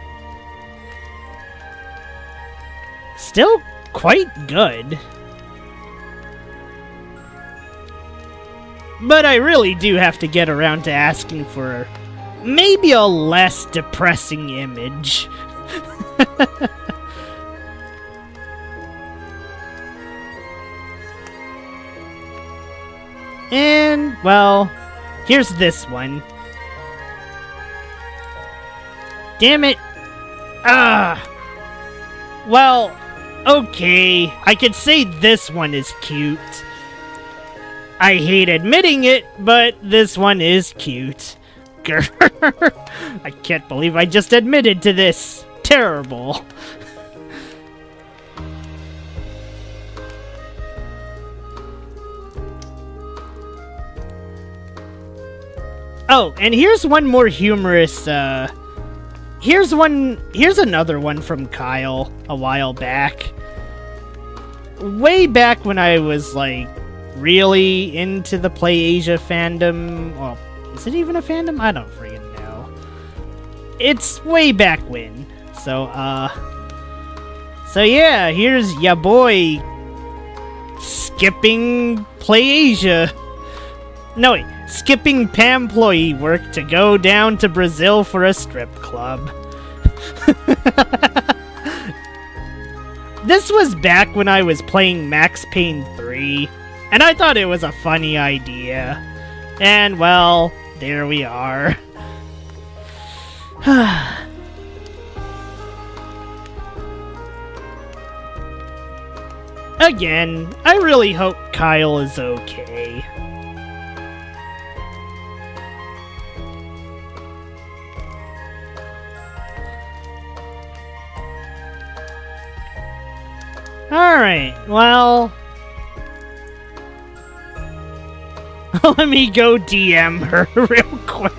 Still quite good. But I really do have to get around to asking for maybe a less depressing image. And, well, here's this one. Damn it. Well, okay, I could say this one is cute. I hate admitting it, but this one is cute. Grr. I can't believe I just admitted to this. Terrible. Oh, and here's one more humorous, here's another one from Kyle a while back. Way back when I was, like, really into the PlayAsia fandom. Well, is it even a fandom? I don't freaking know. It's way back when. So yeah, here's ya boy skipping PlayAsia. No, wait. Skipping Pamployee work to go down to Brazil for a strip club. This was back when I was playing Max Payne 3, and I thought it was a funny idea. And, well, there we are. Again, I really hope Kyle is okay. Alright, well... Let me go DM her real quick.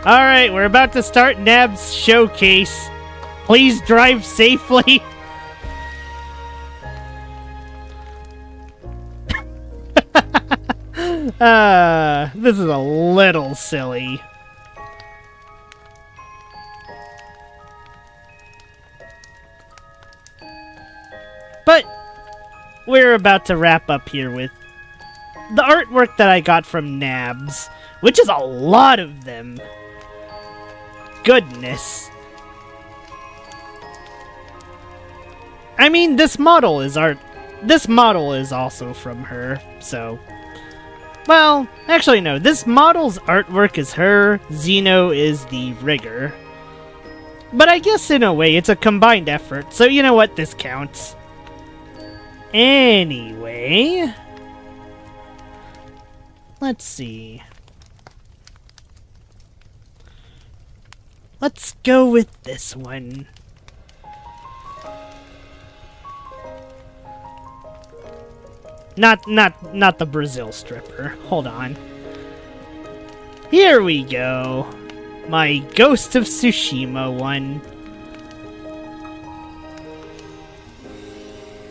Alright, we're about to start Nab's showcase. Please drive safely. This is a little silly. But we're about to wrap up here with the artwork that I got from Nabs, which is a lot of them. Goodness. I mean, this model is art. This model is also from her, so... Well, actually no, this model's artwork is her, Xeno is the rigger. But I guess in a way it's a combined effort, so you know what, this counts. Anyway... Let's see. Let's go with this one. Not the Brazil stripper. Hold on. Here we go. My Ghost of Tsushima one.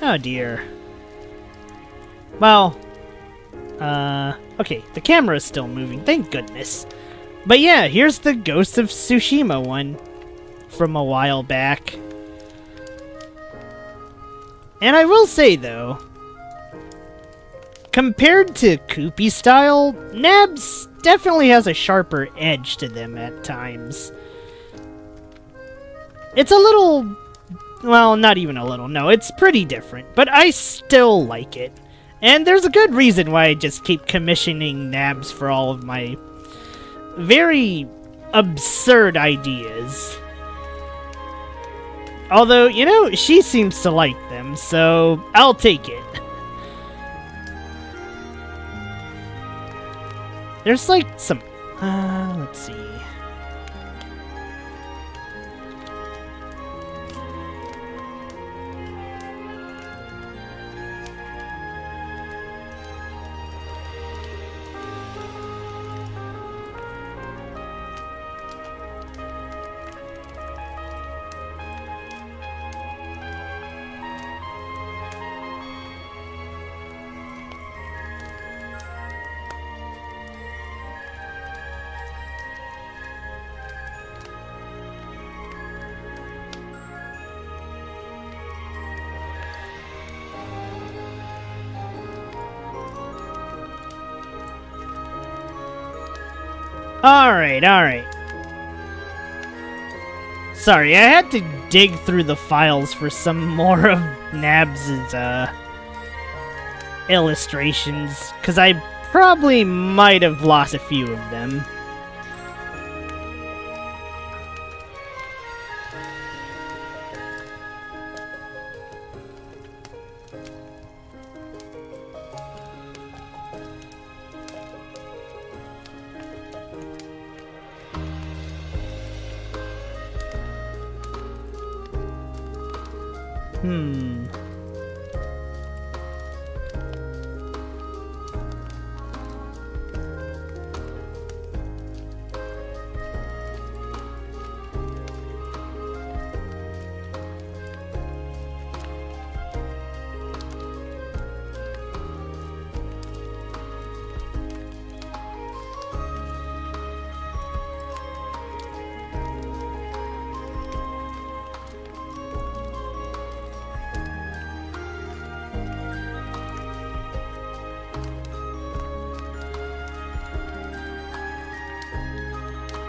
Oh dear. Well, okay, the camera is still moving, thank goodness. But yeah, here's the Ghost of Tsushima one from a while back. And I will say though, compared to Koopy style, Nabs definitely has a sharper edge to them at times. It's a little... well, not even a little, no, it's pretty different, but I still like it. And there's a good reason why I just keep commissioning Nabs for all of my very absurd ideas. Although, you know, she seems to like them, so I'll take it. There's like some... let's see. Alright. Sorry, I had to dig through the files for some more of Nabs' illustrations, because I probably might have lost a few of them.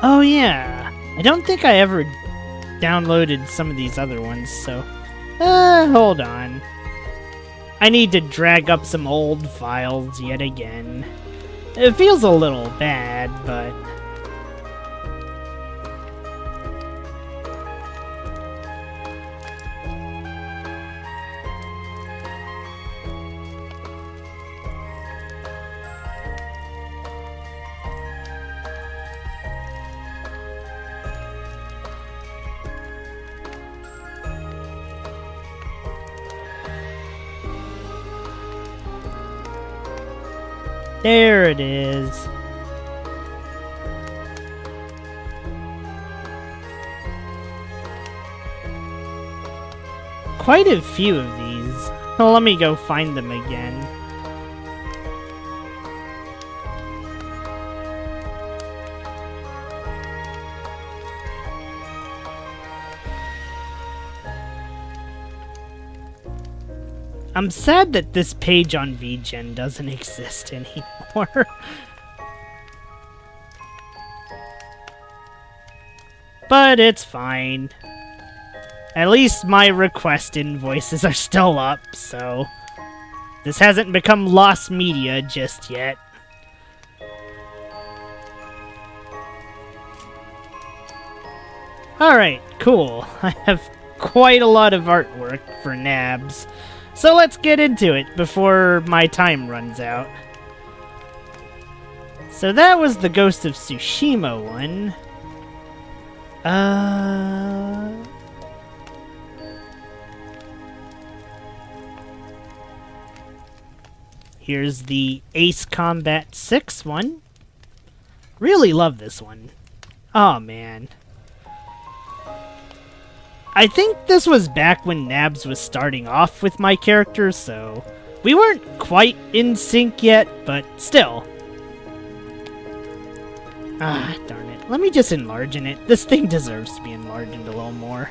Oh yeah, I don't think I ever downloaded some of these other ones, so... hold on. I need to drag up some old files yet again. It feels a little bad, but... there it is. quite a few of these. Well, let me go find them again. I'm sad that this page on VGen doesn't exist anymore. But it's fine. At least my request invoices are still up, so this hasn't become lost media just yet. Alright, cool. I have quite a lot of artwork for Nabs. So let's get into it before my time runs out. So that was the Ghost of Tsushima one. Here's the Ace Combat 6 one. Really love this one. Oh man. I think this was back when Nabs was starting off with my character, so we weren't quite in sync yet, but still. Ah, darn it. Let me just enlarge it. This thing deserves to be enlarged a little more.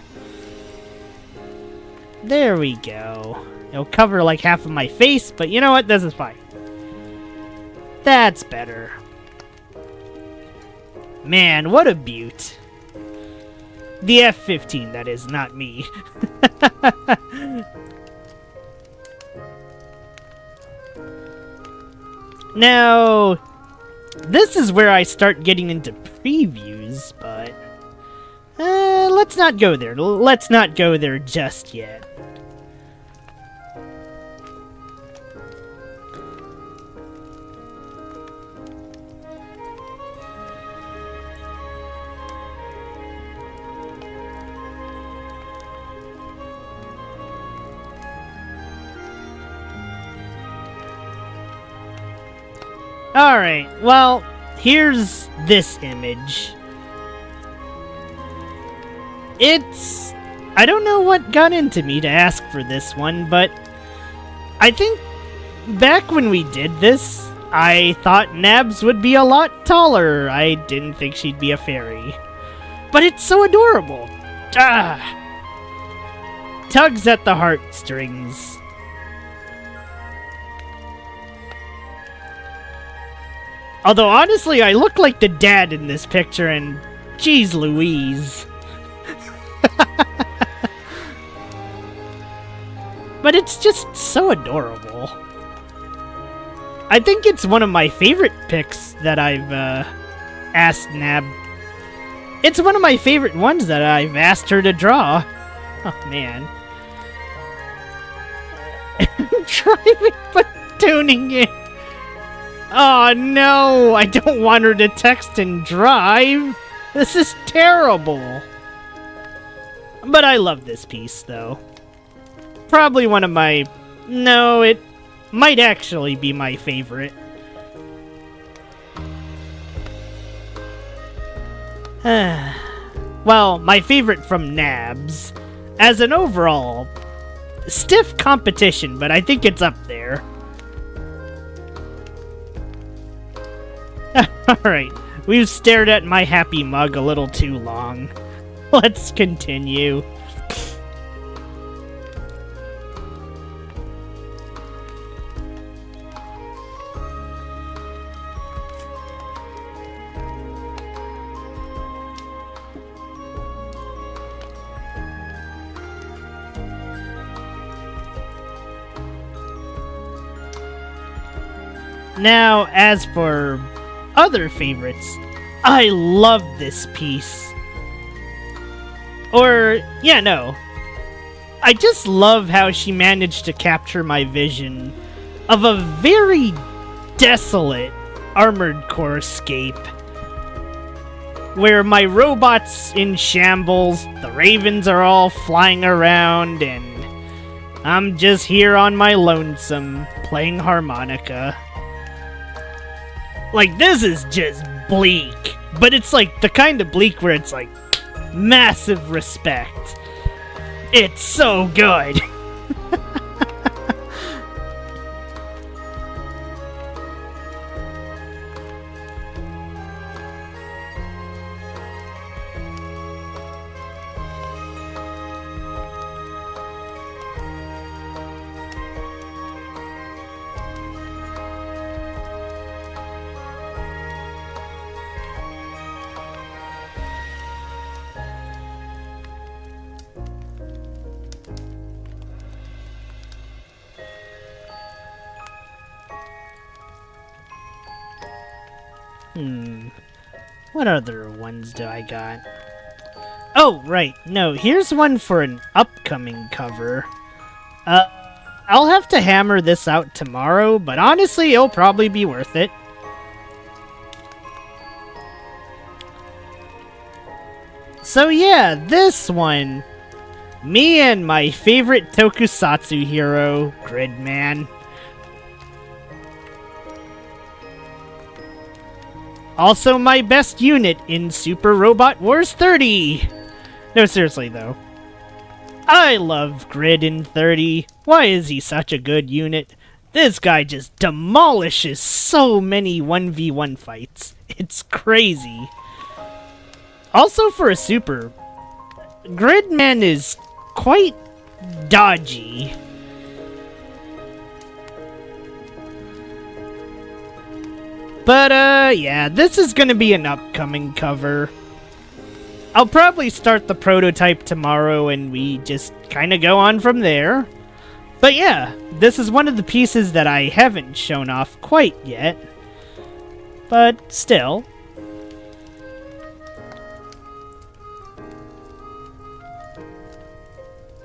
There we go. It'll cover like half of my face, but you know what? This is fine. That's better. Man, what a beaut. The F-15, that is, not me. Now, this is where I start getting into previews, but let's not go there. Let's not go there just yet. Alright, well, here's this image. I don't know what got into me to ask for this one, but I think back when we did this, I thought Nabs would be a lot taller. I didn't think she'd be a fairy. But it's so adorable. Ah! Tugs at the heartstrings. Although, honestly, I look like the dad in this picture, and geez Louise. But it's just so adorable. I think it's one of my favorite pics that I've asked Nab. It's one of my favorite ones that I've asked her to draw. Oh, man. Driving but tuning in. Oh no, I don't want her to text and drive. This is terrible. But I love this piece, though. Probably one of my... No, it might actually be my favorite. Well, my favorite from Nabs. As an overall, stiff competition, but I think it's up there. Alright, we've stared at my happy mug a little too long. Let's continue. Now, as for other favorites, I love this piece. Or, yeah, no. I just love how she managed to capture my vision of a very desolate Armored Core escape. Where my robot's in shambles, the ravens are all flying around, and I'm just here on my lonesome, playing harmonica. Like, this is just bleak. But it's like the kind of bleak where it's like massive respect. It's so good! What other ones do I got? Oh, right. No, here's one for an upcoming cover. I'll have to hammer this out tomorrow, but honestly, it'll probably be worth it. So yeah, this one. Me and my favorite tokusatsu hero, Gridman. Also my best unit in Super Robot Wars 30! No, seriously though. I love Grid in 30. Why is he such a good unit? This guy just demolishes so many 1v1 fights. It's crazy. Also for a Super, Gridman is quite dodgy. But, yeah, this is gonna be an upcoming cover. I'll probably start the prototype tomorrow and we just kinda go on from there. But yeah, this is one of the pieces that I haven't shown off quite yet. But still.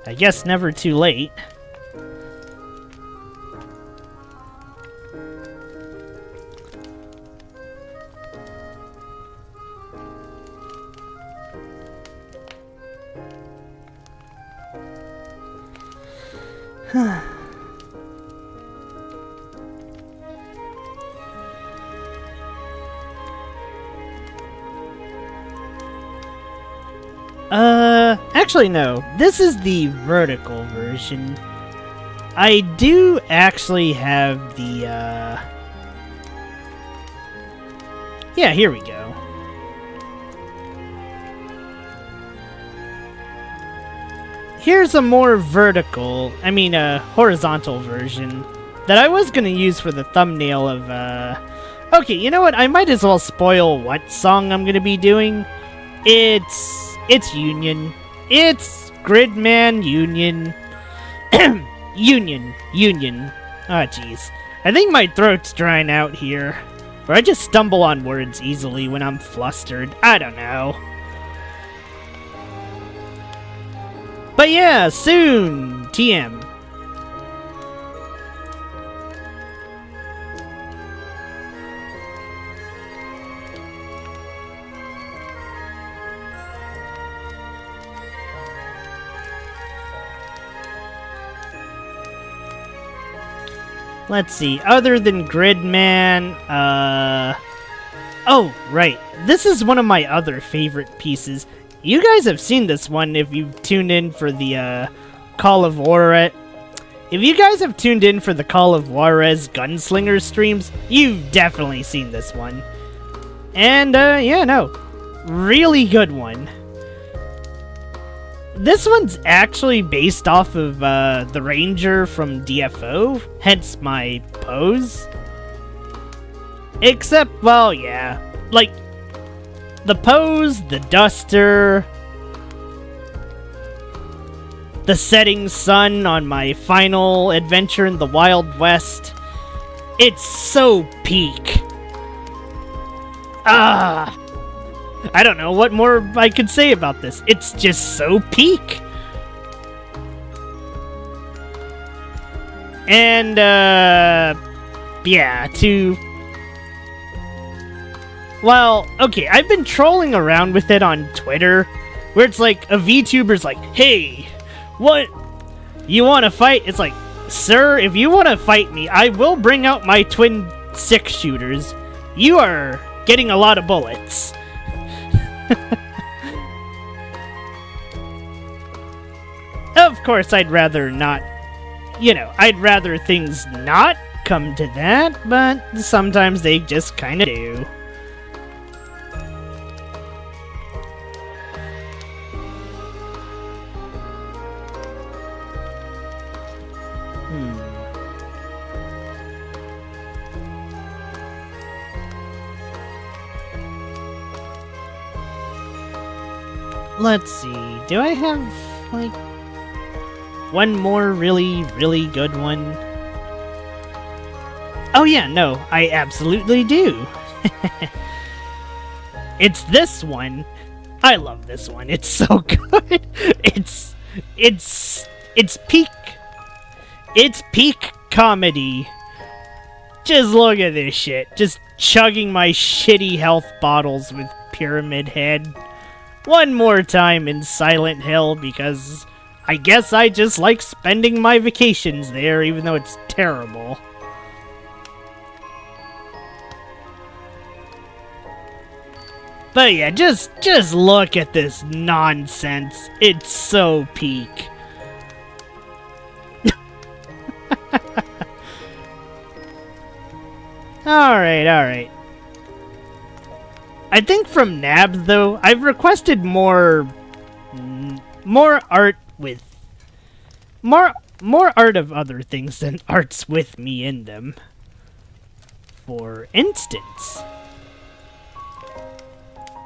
I guess never too late. Actually no, this is the vertical version. I do actually have the, yeah, here we go. Here's a more vertical, horizontal version that I was gonna use for the thumbnail of, okay, you know what? I might as well spoil what song I'm gonna be doing. It's Union. It's Gridman Union. Union. Ah, jeez. I think my throat's drying out here. Or I just stumble on words easily when I'm flustered. I don't know. But yeah, soon! TM. Let's see, other than Gridman, oh, right. This is one of my other favorite pieces. You guys have seen this one if you've tuned in for the, Call of Juarez. If you guys have tuned in for the Call of Juarez Gunslinger streams, you've definitely seen this one. And, yeah, no. Really good one. This one's actually based off of, the Ranger from DFO, hence my pose. Except, well, yeah. Like, the pose, the duster, the setting sun on my final adventure in the Wild West. It's so peak. I don't know what more I could say about this. It's just so peak. And, yeah, well, okay, I've been trolling around with it on Twitter, where it's like, a VTuber's like, hey, what? You want to fight? It's like, sir, if you want to fight me, I will bring out my twin 6-shooters. You are getting a lot of bullets. course, I'd rather not, I'd rather things not come to that, but sometimes they just kind of do. Let's see, do I have, like, one more really, really good one? Oh yeah, no, I absolutely do. It's this one. I love this one. It's so good. It's peak comedy. Just look at this shit. Just chugging my shitty health bottles with Pyramid Head. One more time in Silent Hill because I guess I just like spending my vacations there even though it's terrible. But yeah, just look at this nonsense. It's so peak. Alright. I think from Nabs, though, I've requested more art with... More art of other things than arts with me in them. For instance...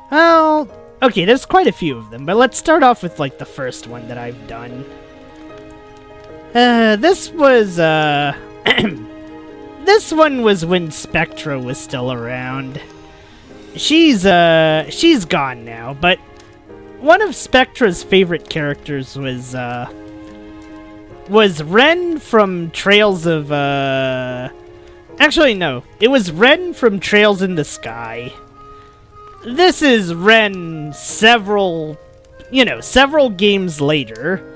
Well, okay, there's quite a few of them, but let's start off with, like, the first one that I've done. This was, this one was when Spectra was still around. She's gone now, but one of Spectra's favorite characters was Ren from Trails of, Actually, no. It was Ren from Trails in the Sky. This is Ren several games later.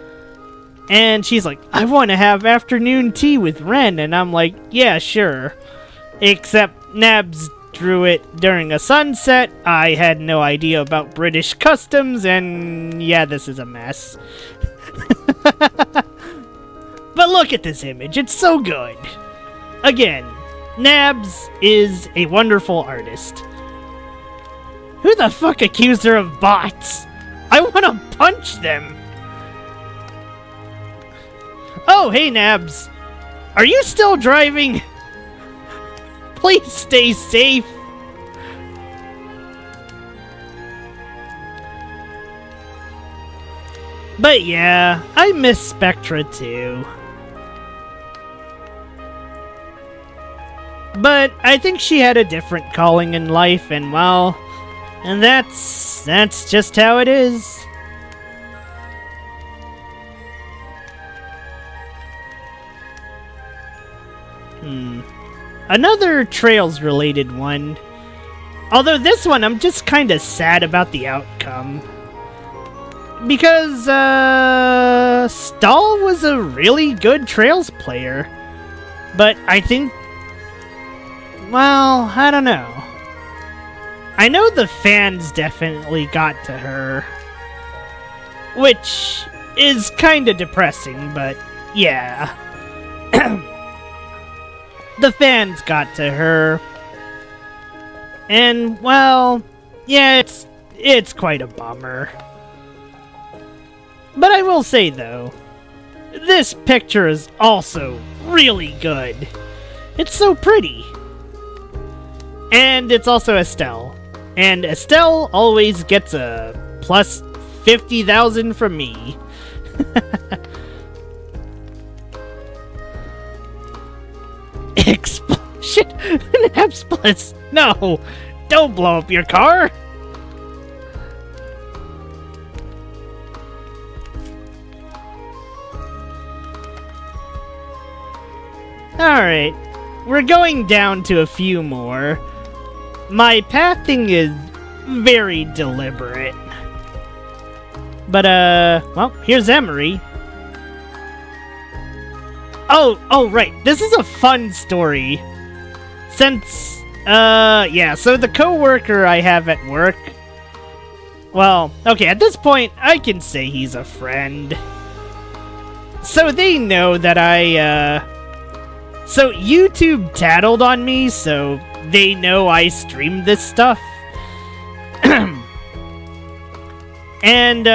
And she's like, I want to have afternoon tea with Ren. And I'm like, yeah, sure. Except Nabs drew it during a sunset. I had no idea about British customs. And yeah, this is a mess. But look at this image. It's so good. Again, Nabs is a wonderful artist. Who the fuck accused her of bots? I want to punch them. Oh, hey, Nabs. Are you still driving? Please stay safe. But yeah, I miss Spectra too. But I think she had a different calling in life, and well, and that's just how it is. Another Trails-related one. Although this one, I'm just kind of sad about the outcome. Because, Stahl was a really good Trails player. But I think... well, I don't know. I know the fans definitely got to her. Which is kind of depressing, but yeah. The fans got to her. And, well, yeah, it's quite a bummer. But I will say, though, this picture is also really good. It's so pretty. And it's also Estelle. And Estelle always gets a plus 50,000 from me. Explosion! Nap splits! No! Don't blow up your car! Alright. We're going down to a few more. My pathing is very deliberate. But, well, here's Emery. Oh, right. This is a fun story. Since, yeah, so the coworker I have at work... well, okay, at this point, I can say he's a friend. so they know that so YouTube tattled on me, so they know I streamed this stuff. And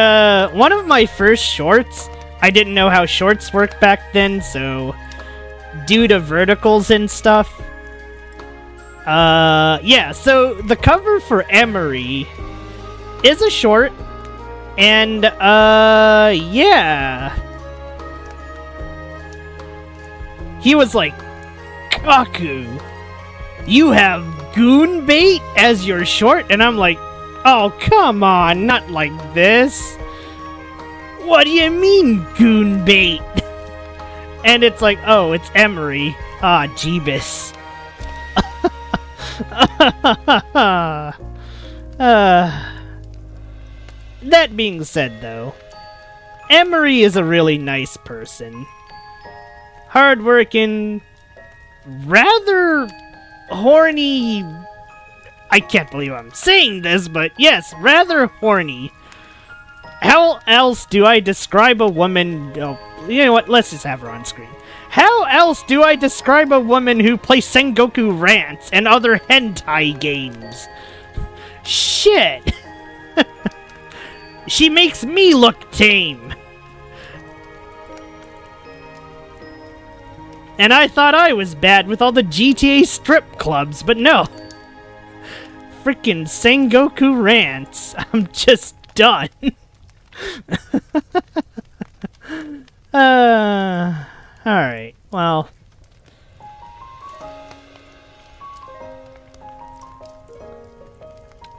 one of my first shorts, I didn't know how shorts worked back then, so due to verticals and stuff. Yeah, so the cover for Emery is a short, and yeah. He was like, Kaku, you have goon bait as your short? And I'm like, oh, come on, not like this. What do you mean, goon bait? And it's like, oh, it's Emery. Ah, Jeebus. That being said, though, Emery is a really nice person. Hardworking, rather horny. I can't believe I'm saying this, but yes, rather horny. How else do I describe a woman? Oh, you know what? Let's just have her on screen. How else do I describe a woman who plays Sengoku rants and other hentai games? Shit! She makes me look tame. And I thought I was bad with all the GTA strip clubs, but no. Freaking Sengoku rants. I'm just done. Alright, well.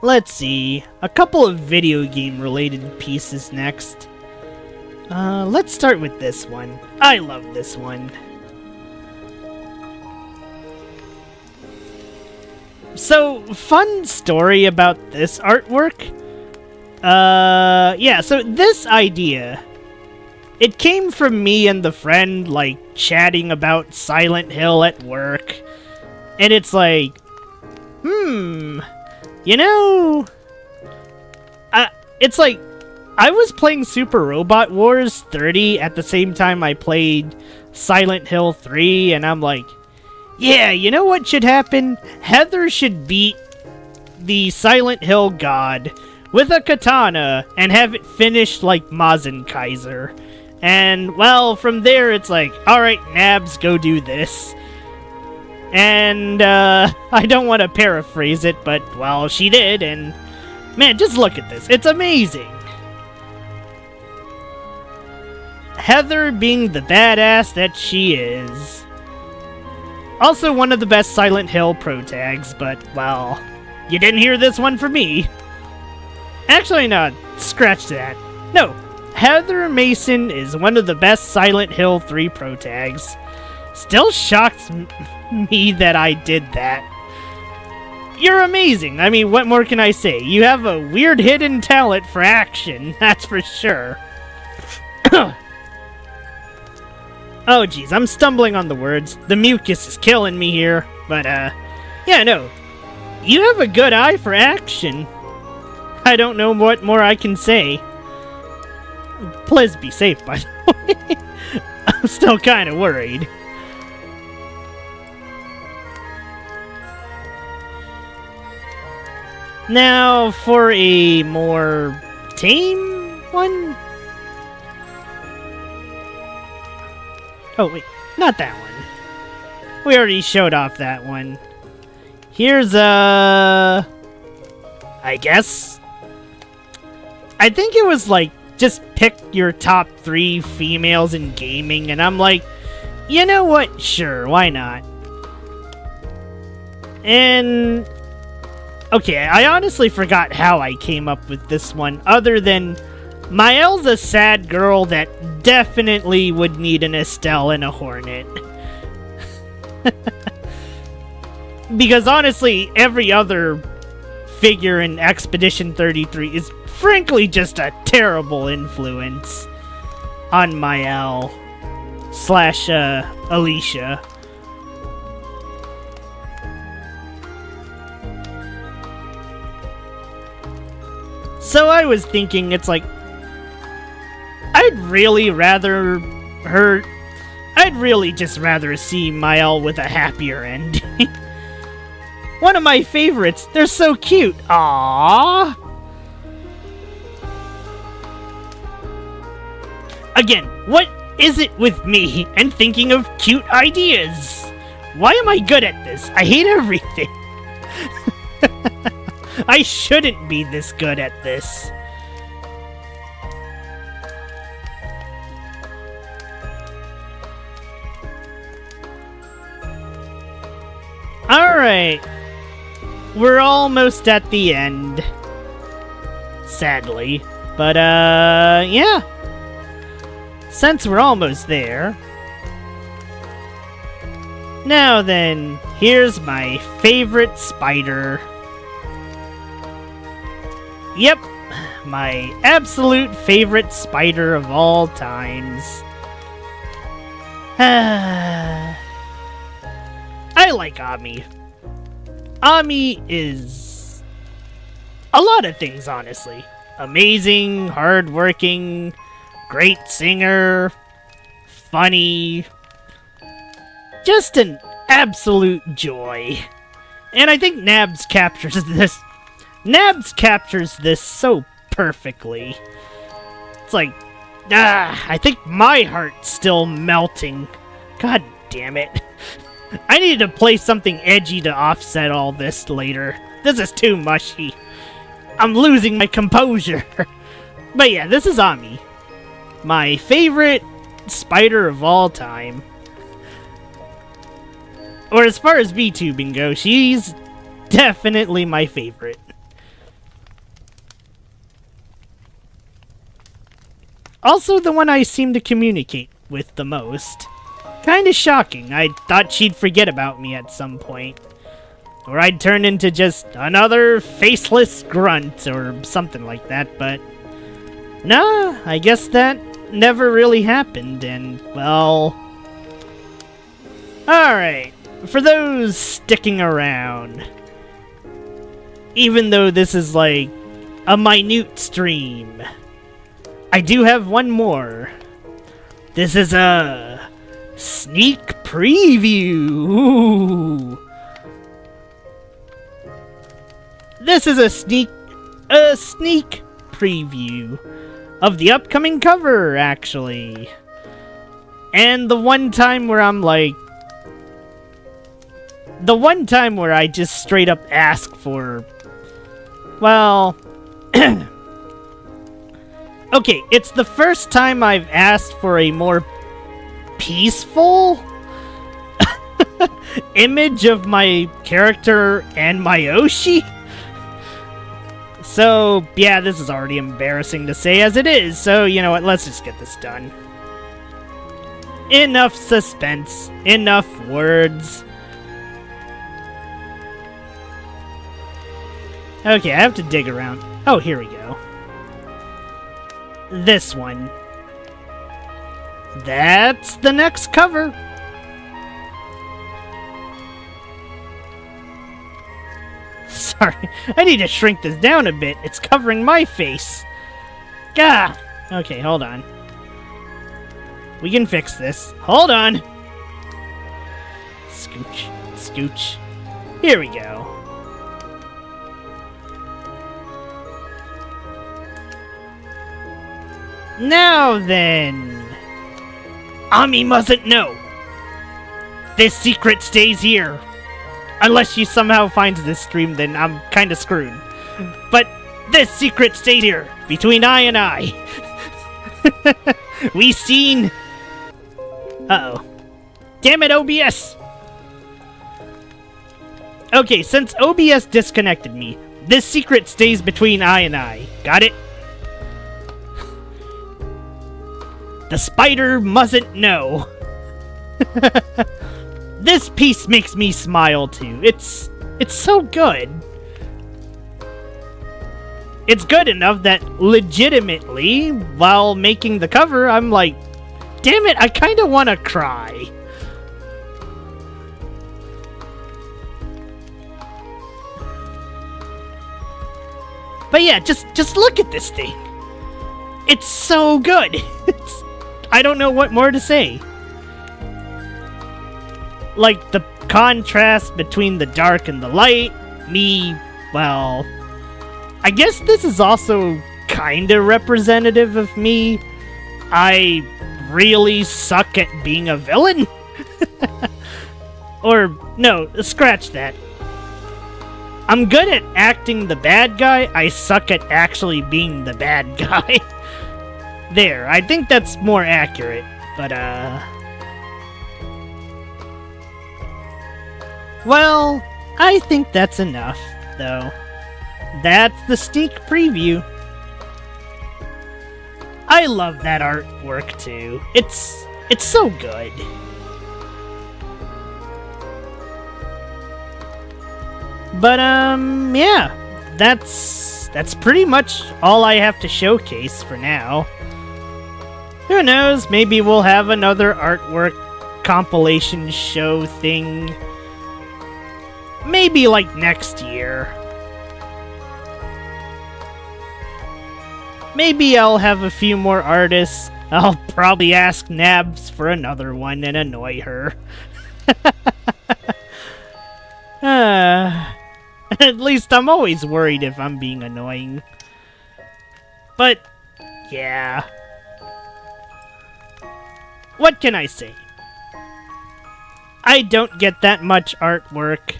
Let's see. A couple of video game related pieces next. Let's start with this one. I love this one. So, fun story about this artwork. Yeah, so this idea, it came from me and the friend, like, chatting about Silent Hill at work. And it's like, you know, it's like, I was playing Super Robot Wars 30 at the same time I played Silent Hill 3, and I'm like, yeah, you know what should happen? Heather should beat the Silent Hill god with a katana and have it finished like Mazen Kaiser. And, well, from there it's like, alright, Nabs, go do this. And, I don't want to paraphrase it, but, well, she did, and, man, just look at this. It's amazing. Heather being the badass that she is. Also one of the best Silent Hill pro tags, but, well, you didn't hear this one from me. Actually, no, scratch that. No, Heather Mason is one of the best Silent Hill 3 pro tags. Still shocks me that I did that. You're amazing. I mean, what more can I say? You have a weird hidden talent for action, that's for sure. Oh, geez, I'm stumbling on the words. The mucus is killing me here. But, yeah, no. You have a good eye for action. I don't know what more I can say. Please be safe, by the way. I'm still kind of worried. Now, for a more tame one? Oh, wait, not that one. We already showed off that one. Here's I guess. I think it was like, just pick your top 3 females in gaming, and I'm like, you know what? Sure, why not? And, okay, I honestly forgot how I came up with this one, other than Mael's a sad girl that definitely would need an Estelle and a Hornet. Because honestly, every other figure in Expedition 33 is frankly just a terrible influence on Mael slash Alicia. So I was thinking, it's like, I'd really rather I'd really just rather see Mael with a happier ending. One of my favorites. They're so cute. Aww. Again, what is it with me and thinking of cute ideas? Why am I good at this? I hate everything. I shouldn't be this good at this. Alright. We're almost at the end. Sadly. But, yeah. Since we're almost there. Now then, here's my favorite spider. Yep, my absolute favorite spider of all times. I like Ami. Ami is a lot of things, honestly. Amazing, hardworking, great singer, funny, just an absolute joy. And I think Nabs captures this so perfectly. It's like, I think my heart's still melting. God damn it. I need to play something edgy to offset all this later. This is too mushy. I'm losing my composure. But yeah, this is Ami. My favorite spider of all time. Or as far as VTubing goes, she's definitely my favorite. Also the one I seem to communicate with the most. Kinda shocking. I thought she'd forget about me at some point. Or I'd turn into just another faceless grunt or something like that, but nah, I guess that never really happened, and, well... Alright, for those sticking around, even though this is like a minute stream, I do have one more. This is a sneak preview. Ooh. This is a sneak preview of the upcoming cover, actually. And the one time where I'm like, the one time where I just straight up ask for, well, okay, it's the first time I've asked for a more peaceful image of my character and Mayoshi. So, yeah, this is already embarrassing to say as it is, so you know what, let's just get this done. Enough suspense, enough words. Okay, I have to dig around. Oh, here we go. This one. That's the next cover. Sorry, I need to shrink this down a bit. It's covering my face. Gah! Okay, hold on. We can fix this. Hold on! Scooch. Scooch. Here we go. Now then. Ami mustn't know. This secret stays here. Unless she somehow finds this stream, then I'm kinda screwed. But this secret stays here, between I and I. We seen... Uh-oh. Damn it, OBS! Okay, since OBS disconnected me, this secret stays between I and I. Got it? The spider mustn't know. This piece makes me smile too. It's so good. It's good enough that legitimately, while making the cover, I'm like, damn it, I kinda wanna cry. But yeah, just look at this thing. It's so good. I don't know what more to say. Like, the contrast between the dark and the light, well, I guess this is also kinda representative of me. I really suck at being a villain. Or, no, scratch that. I'm good at acting the bad guy, I suck at actually being the bad guy. There, I think that's more accurate, but, well, I think that's enough, though. That's the sneak preview. I love that artwork, too. It's so good. But, yeah. That's pretty much all I have to showcase for now. Who knows, maybe we'll have another artwork compilation show thing. Maybe, like, next year. Maybe I'll have a few more artists. I'll probably ask Nabs for another one and annoy her. At least I'm always worried if I'm being annoying. But, yeah. What can I say? I don't get that much artwork.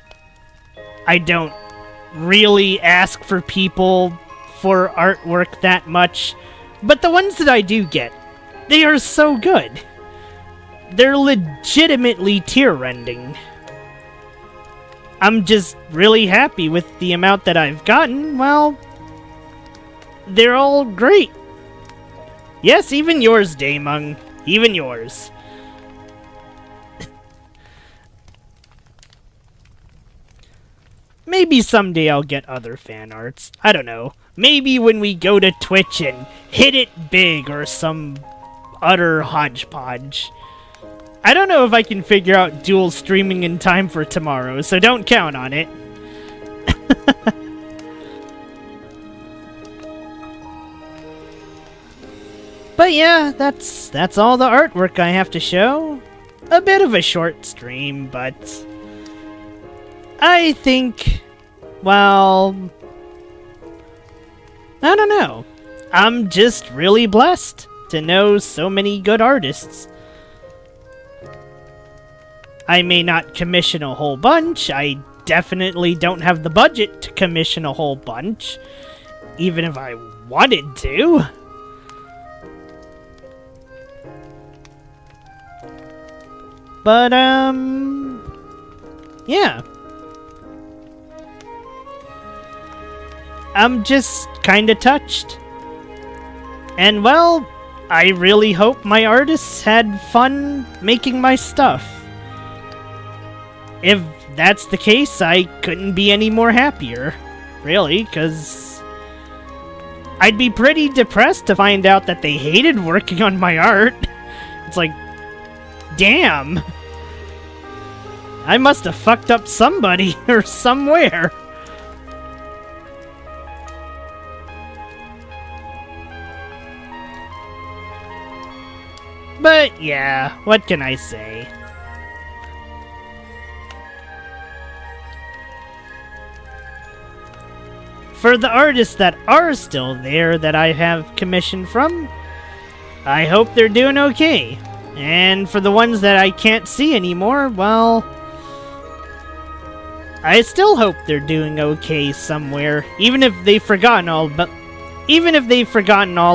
I don't really ask for people for artwork that much. But the ones that I do get, they are so good. They're legitimately tear-rending. I'm just really happy with the amount that I've gotten. Well, they're all great. Yes, even yours, Daemon. Even yours. Maybe someday I'll get other fan arts. I don't know. Maybe when we go to Twitch and hit it big or some utter hodgepodge. I don't know if I can figure out dual streaming in time for tomorrow, so don't count on it. But yeah, that's all the artwork I have to show. A bit of a short stream, but I think, well, I don't know. I'm just really blessed to know so many good artists. I may not commission a whole bunch. I definitely don't have the budget to commission a whole bunch, even if I wanted to. But, yeah. I'm just kinda touched. And, well, I really hope my artists had fun making my stuff. If that's the case, I couldn't be any more happier, really, because I'd be pretty depressed to find out that they hated working on my art. It's like, damn. I must have fucked up somebody or somewhere. But yeah, what can I say? For the artists that are still there that I have commissioned from, I hope they're doing okay. And for the ones that I can't see anymore, well, I still hope they're doing okay somewhere. Even if they've forgotten all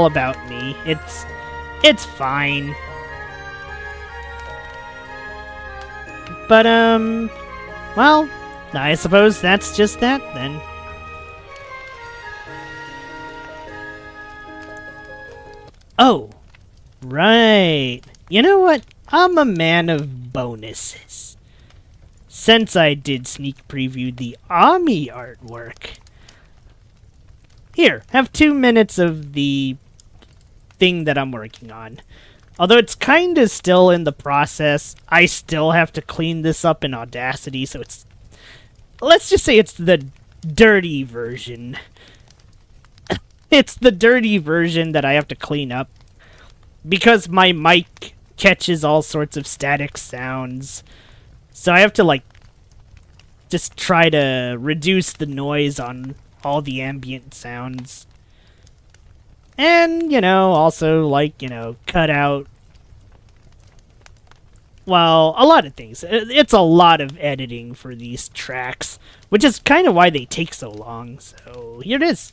about me, it's fine. But well, I suppose that's just that then. Oh, right. You know what? I'm a man of bonuses. Since I did sneak preview the Ami artwork. Here, have 2 minutes of the thing that I'm working on. Although it's kinda still in the process, I still have to clean this up in Audacity, so it's... Let's just say it's the dirty version. It's the dirty version that I have to clean up. because my mic catches all sorts of static sounds, so I have to like just try to reduce the noise on all the ambient sounds. And, you know, also, like, you know, cut out, well, a lot of things. It's a lot of editing for these tracks, which is kind of why they take so long. So, here it is.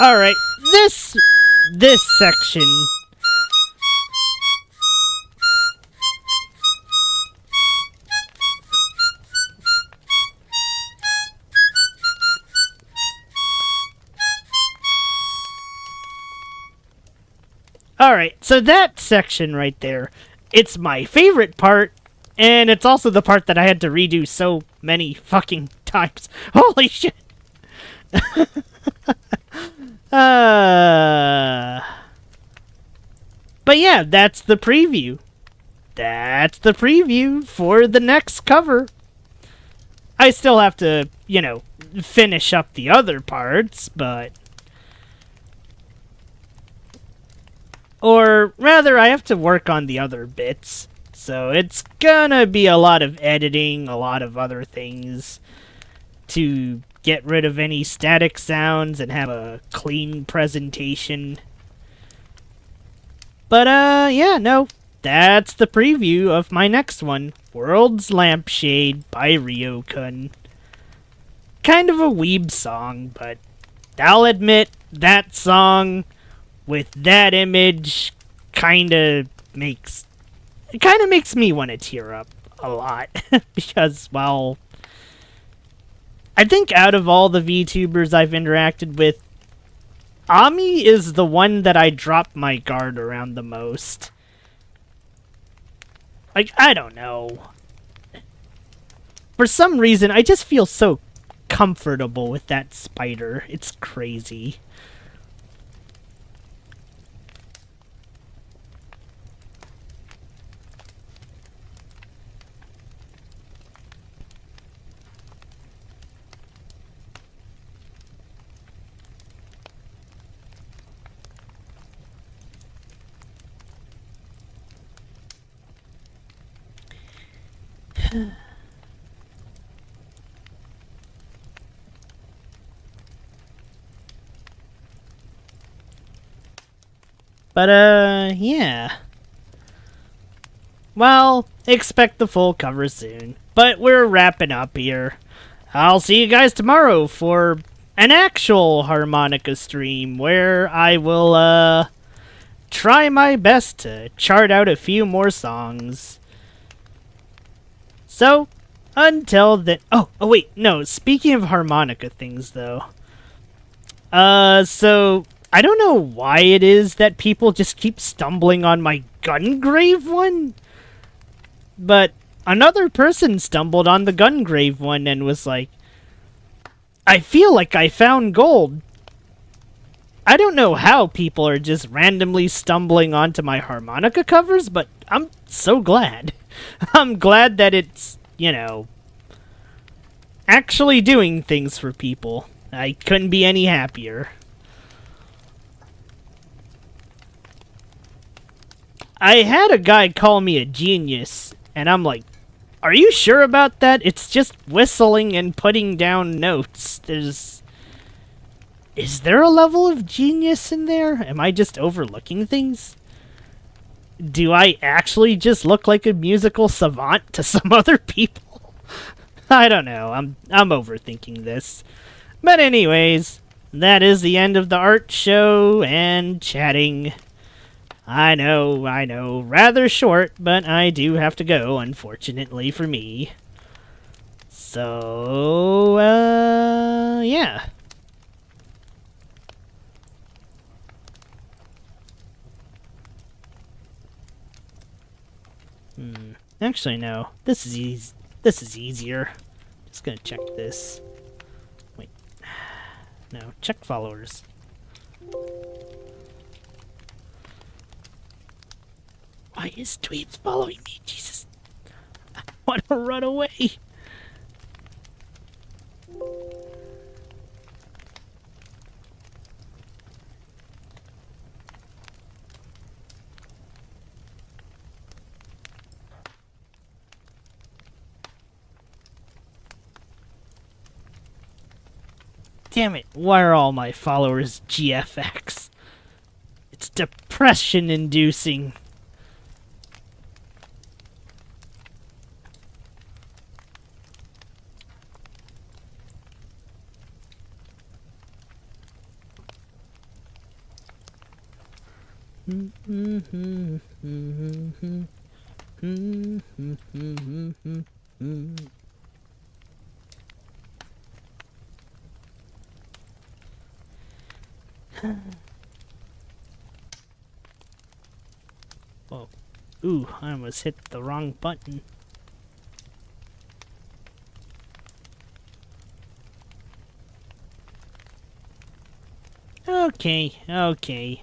Alright, this section... Alright, so that section right there, it's my favorite part, and it's also the part that I had to redo so many fucking times. Holy shit! But yeah, that's the preview. That's the preview for the next cover. I still have to, you know, finish up the other parts, but... Or rather, I have to work on the other bits. So it's gonna be a lot of editing, a lot of other things to get rid of any static sounds and have a clean presentation. But, yeah, no. That's the preview of my next one, World's Lampshade by Ryokun. Kind of a weeb song, but I'll admit that song with that image kinda makes me want to tear up a lot. Because, well, I think out of all the VTubers I've interacted with, Ami is the one that I drop my guard around the most. Like, I don't know. For some reason, I just feel so comfortable with that spider. It's crazy. But, yeah. Well, expect the full cover soon. But we're wrapping up here. I'll see you guys tomorrow for an actual harmonica stream where I will, try my best to chart out a few more songs. So, until then... Oh, wait, no. Speaking of harmonica things, though. So I don't know why it is that people just keep stumbling on my Gungrave one, but another person stumbled on the Gungrave one and was like, I feel like I found gold. I don't know how people are just randomly stumbling onto my harmonica covers, but I'm so glad. I'm glad that it's, you know, actually doing things for people. I couldn't be any happier. I had a guy call me a genius, and I'm like, are you sure about that? It's just whistling and putting down notes. Is there a level of genius in there? Am I just overlooking things? Do I actually just look like a musical savant to some other people? I don't know. I'm overthinking this. But anyways, that is the end of the art show and chatting. I know, rather short, but I do have to go, unfortunately for me. So, yeah. Actually, no. This is easier. Just gonna check this. Wait. No, check followers. Why is Dweebs following me? Jesus. I want to run away. Damn it, why are all my followers GFX? It's depression-inducing. Whoa. Ooh, I almost hit the wrong button. Okay.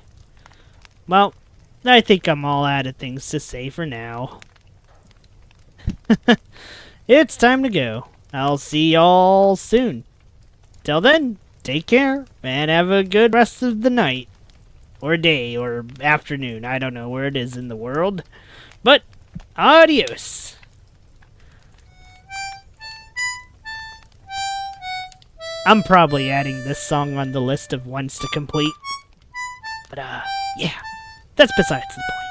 Well, I think I'm all out of things to say for now. It's time to go. I'll see y'all soon. Till then, take care, and have a good rest of the night. Or day, or afternoon. I don't know where it is in the world. But, adios. I'm probably adding this song on the list of ones to complete. But, yeah. That's besides the point.